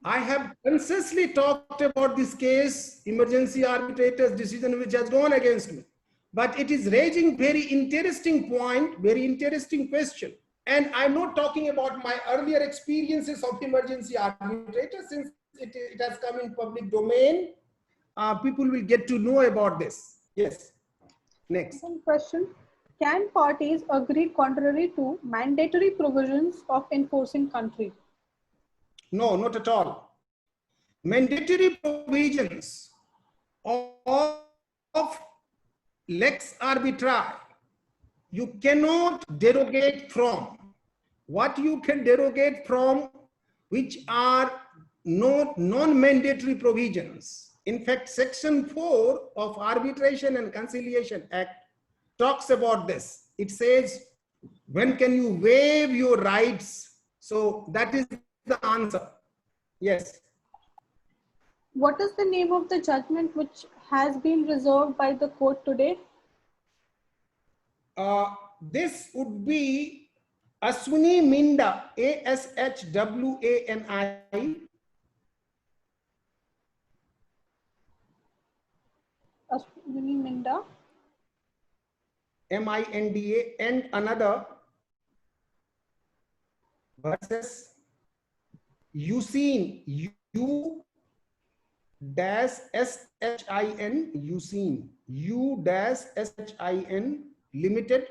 I have consciously talked about this case, emergency arbitrator's decision which has gone against me. But it is raising very interesting point, very interesting question. And I'm not talking about my earlier experiences of emergency arbitrator, since it has come in public domain. People will get to know about this. Yes. Next. Second question. Can parties agree contrary to mandatory provisions of enforcing country? No, not at all. Mandatory provisions of lex arbitrae, you cannot derogate from. What you can derogate from, which are non-mandatory provisions. In fact, section 4 of Arbitration and Conciliation Act talks about this. It says, when can you waive your rights? So that is the answer. Yes. What is the name of the judgment which has been reserved by the court today? This would be Ashwini Minda, ASHWANI. Ashwini Minda. MINDA, and another versus Usin, U-SHIN, Usin, U-SHIN Limited,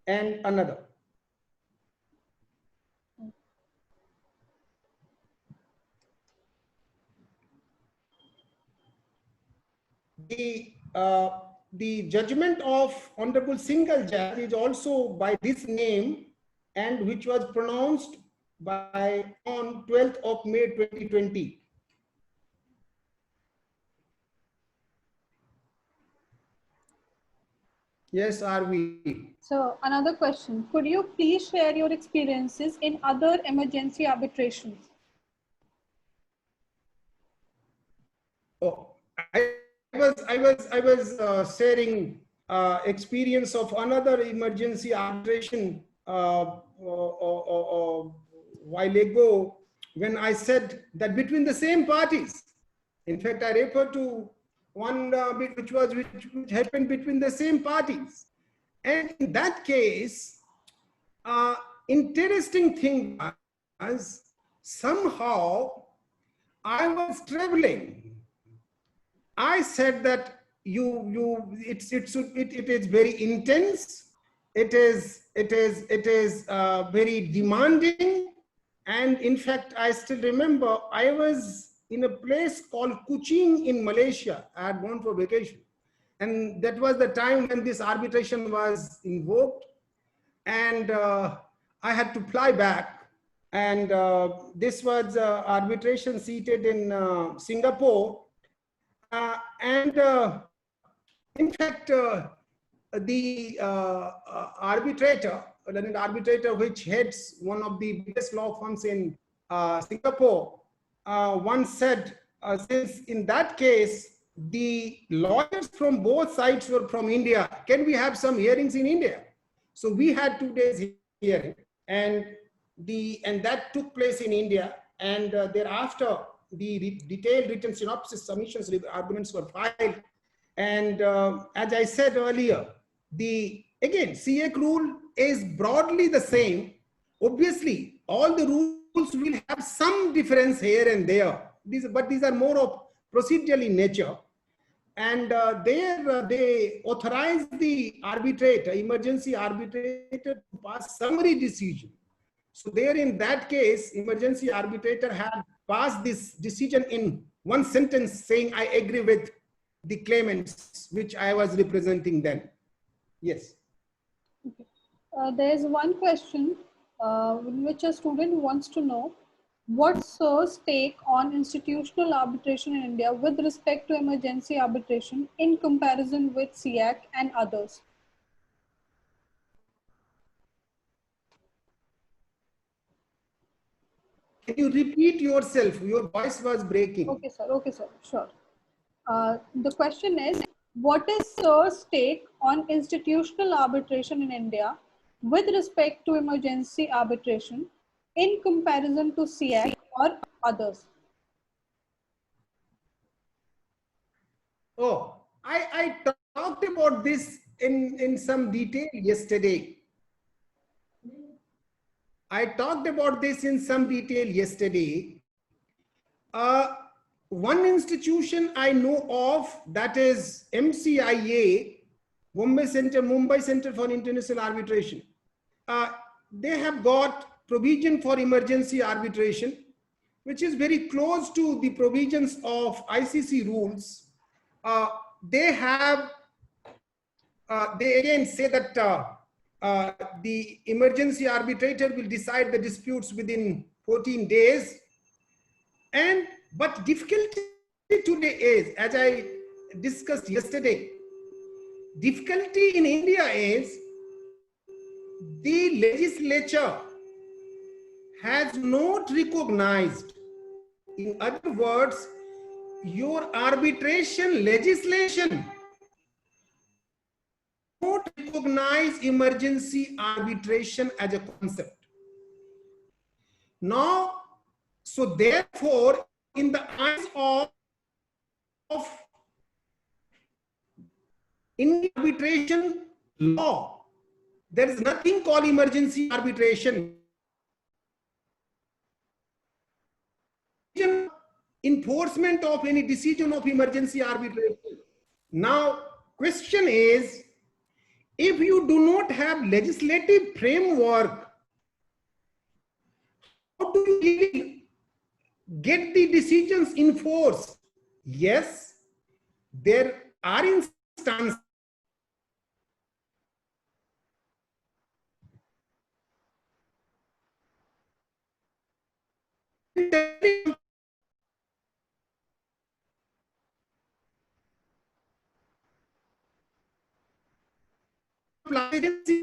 and another. The judgment of Honorable Single Judge is also by this name, and which was pronounced on 12th of May 2020. Yes, are we? So another question. Could you please share your experiences in other emergency arbitrations? Oh, I was sharing experience of another emergency arbitration while ago when I said that between the same parties. In fact, I refer to one bit which happened between the same parties. And in that case, interesting thing was somehow I was traveling. I said that it is very intense. It is very demanding. And in fact, I still remember I was in a place called Kuching in Malaysia. I had gone for vacation. And that was the time when this arbitration was invoked. And I had to fly back. And this was arbitration seated in Singapore. In fact, the arbitrator which heads one of the biggest law firms in Singapore once said, since in that case, the lawyers from both sides were from India, can we have some hearings in India? So we had 2 days hearing, and that took place in India, and thereafter the detailed written synopsis, submissions, arguments were filed. And as I said earlier, again, CEAC rule is broadly the same. Obviously, all the rules will have some difference here and there. But these are more of procedural in nature. And they authorize the arbitrator, emergency arbitrator, to pass summary decision. So there, in that case, emergency arbitrator had passed this decision in one sentence saying, I agree with the claimants which I was representing then. Yes. Okay. There's one question in which a student wants to know, what's SIR's take on institutional arbitration in India with respect to emergency arbitration in comparison with CEAC and others? Can you repeat yourself? Your voice was breaking. Okay, sir, sure. The question is, what is SIR's take on institutional arbitration in India with respect to emergency arbitration in comparison to CEAC or others? Oh, I talked about this in some detail yesterday. One institution I know of, that is MCIA, Mumbai Center for International Arbitration. They have got provision for emergency arbitration, which is very close to the provisions of ICC rules. They again say that the emergency arbitrator will decide the disputes within 14 days. But difficulty today is, as I discussed yesterday, difficulty in India is the legislature has not recognized. In other words, your arbitration legislation not recognize emergency arbitration as a concept. Now, so therefore, in the eyes of Indian arbitration law, there is nothing called emergency arbitration. Enforcement of any decision of emergency arbitration. Now, question is, if you do not have legislative framework, how do you really get the decisions enforced? Yes, there are instances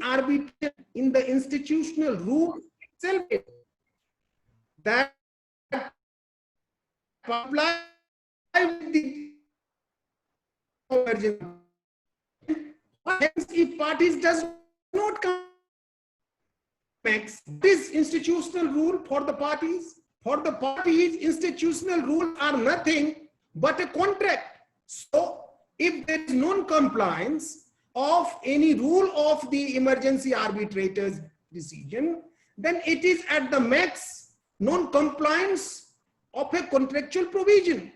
arbitration in the institutional rule itself that apply with the emergency. Hence, if parties does not come, makes, what is institutional rule for the parties? For the parties, institutional rules are nothing but a contract. So if there is non-compliance of any rule of the emergency arbitrator's decision, then it is at the max non-compliance of a contractual provision.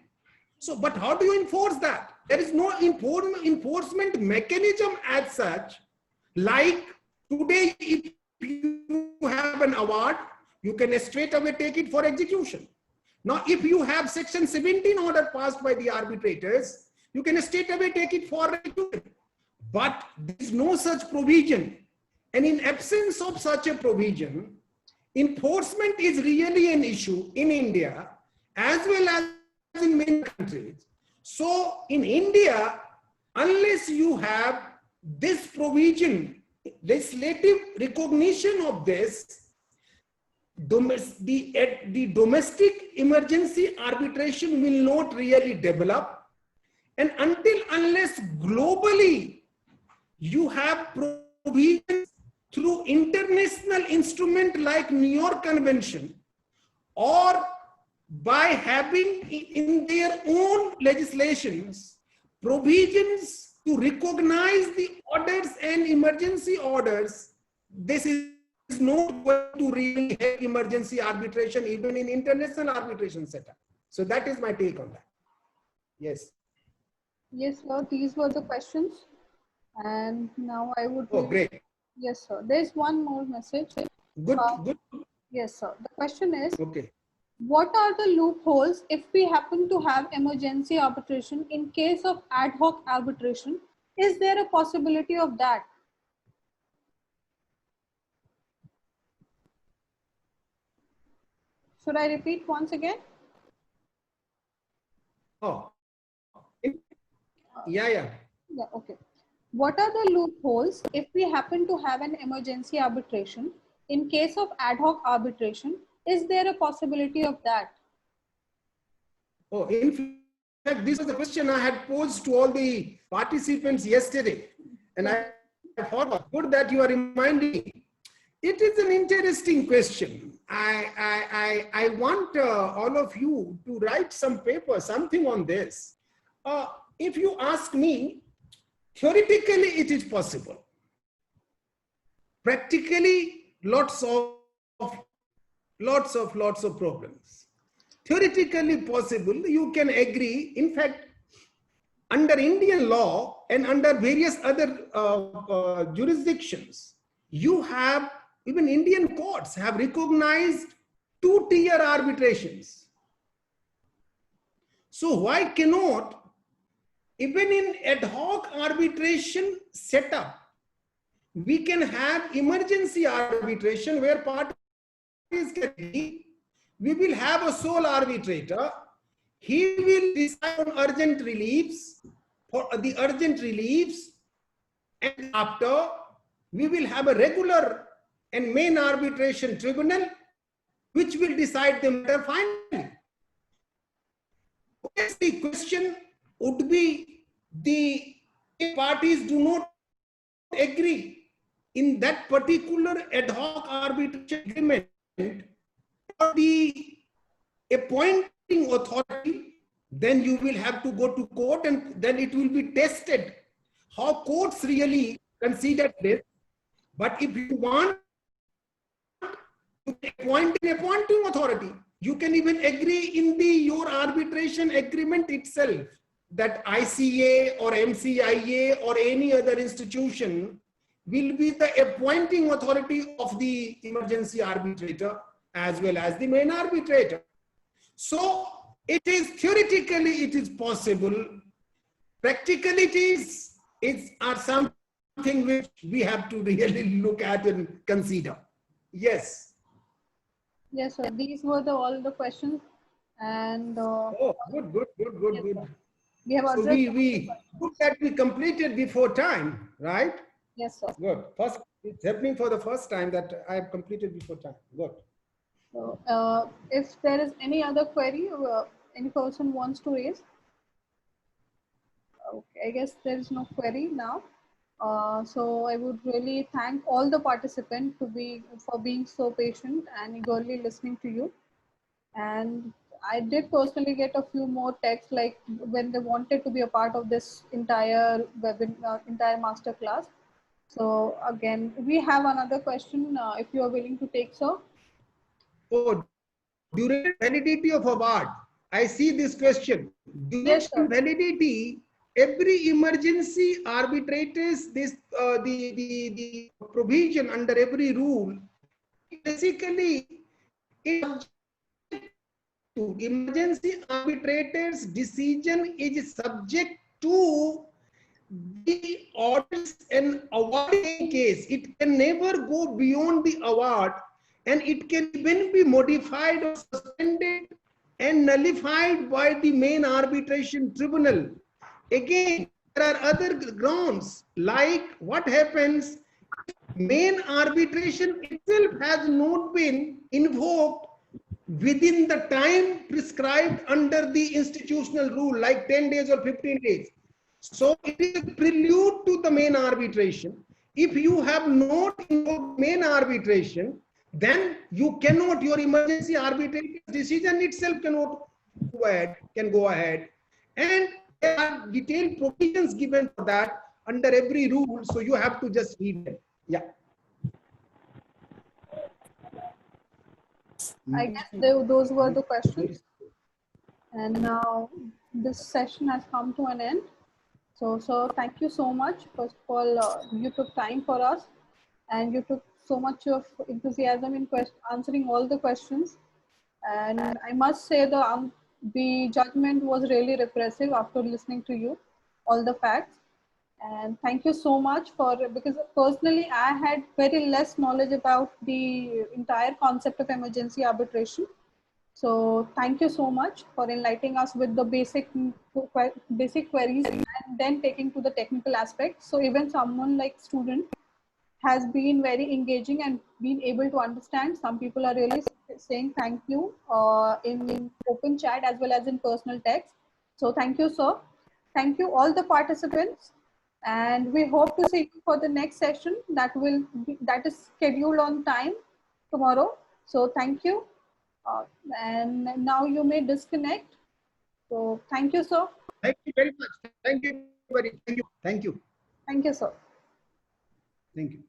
So, but how do you enforce that? There is no enforcement mechanism as such. Like today, if you have an award, you can straight away take it for execution. Now, if you have Section 17 order passed by the arbitrators, you can straight away take it for execution. But there is no such provision. And in absence of such a provision, enforcement is really an issue in India as well as in many countries. So in India, unless you have this provision, legislative recognition of this, the domestic emergency arbitration will not really develop. And unless globally you have provisions through international instrument like New York Convention, or by having in their own legislations provisions to recognize the orders and emergency orders, this is not going to really help emergency arbitration even in international arbitration setup. So that is my take on that. Yes. Yes, sir. These were the questions. And now I would... Oh, great. Yes, sir. There's one more message. Good, good. Yes, sir. The question is, okay, what are the loopholes if we happen to have emergency arbitration in case of ad hoc arbitration? Is there a possibility of that? Should I repeat once again? Oh, yeah. Yeah, okay. What are the loopholes if we happen to have an emergency arbitration in case of ad hoc arbitration? Is there a possibility of that? Oh, in fact, this was the question I had posed to all the participants yesterday, and I forgot. Good that you are reminding me. It is an interesting question. I want all of you to write some paper, something on this. If you ask me, theoretically it is possible. Practically, lots of problems. Theoretically possible, you can agree. In fact, under Indian law and under various other jurisdictions, you have, even Indian courts have recognized two-tier arbitrations. So why cannot, even in ad hoc arbitration setup, we can have emergency arbitration where parties can agree, we will have a sole arbitrator, he will decide on urgent reliefs, for the urgent reliefs, and after we will have a regular and main arbitration tribunal which will decide the matter finally. The question would be, if parties do not agree in that particular ad hoc arbitration agreement, or the appointing authority, then you will have to go to court, and then it will be tested how courts really consider this. But if you want to appoint an appointing authority, you can even agree in your arbitration agreement itself that ICA or MCIA or any other institution will be the appointing authority of the emergency arbitrator as well as the main arbitrator. So it is theoretically, it is possible. Practically, are something which we have to really look at and consider. Yes. Yes, sir. These were all the questions. And oh, good. Yes, we have so we completed before time, right? Yes, sir. Good. First, it's happening for the first time that I have completed before time. Good. So, if there is any other query, any person wants to raise. Okay, I guess there is no query now. So I would really thank all the participants for being so patient and eagerly listening to you. And I did personally get a few more texts, like when they wanted to be a part of this entire entire master class. So again, we have another question, if you are willing to take, sir. Oh, duration validity of award. I see this question. Yes, Duration sir. validity. Every emergency arbitrators, this the provision under every rule, basically it to emergency arbitrators decision is subject to the orders and awarding case. It can never go beyond the award, and it can even be modified or suspended and nullified by the main arbitration tribunal. Again, there are other grounds, like what happens main arbitration itself has not been invoked within the time prescribed under the institutional rule, like 10 days or 15 days. So it is a prelude to the main arbitration. If you have not invoked main arbitration, then you cannot, your emergency arbitration decision itself cannot can go ahead. And there are detailed provisions given for that under every rule. So you have to just read them. Yeah. I guess those were the questions. And now this session has come to an end. So thank you so much. First of all, you took time for us, and you took so much of enthusiasm in answering all the questions. And I must say the judgment was really repressive after listening to you, all the facts. And thank you so much because personally I had very less knowledge about the entire concept of emergency arbitration. So thank you so much for enlightening us with the basic queries and then taking to the technical aspects. So even someone like student has been very engaging and been able to understand. Some people are really saying thank you in open chat as well as in personal text. So thank you, sir. Thank you all the participants. And we hope to see you for the next session that is scheduled on time tomorrow. So thank you. And now you may disconnect. So thank you, sir. Thank you very much. Thank you. Thank you. Thank you, sir. Thank you.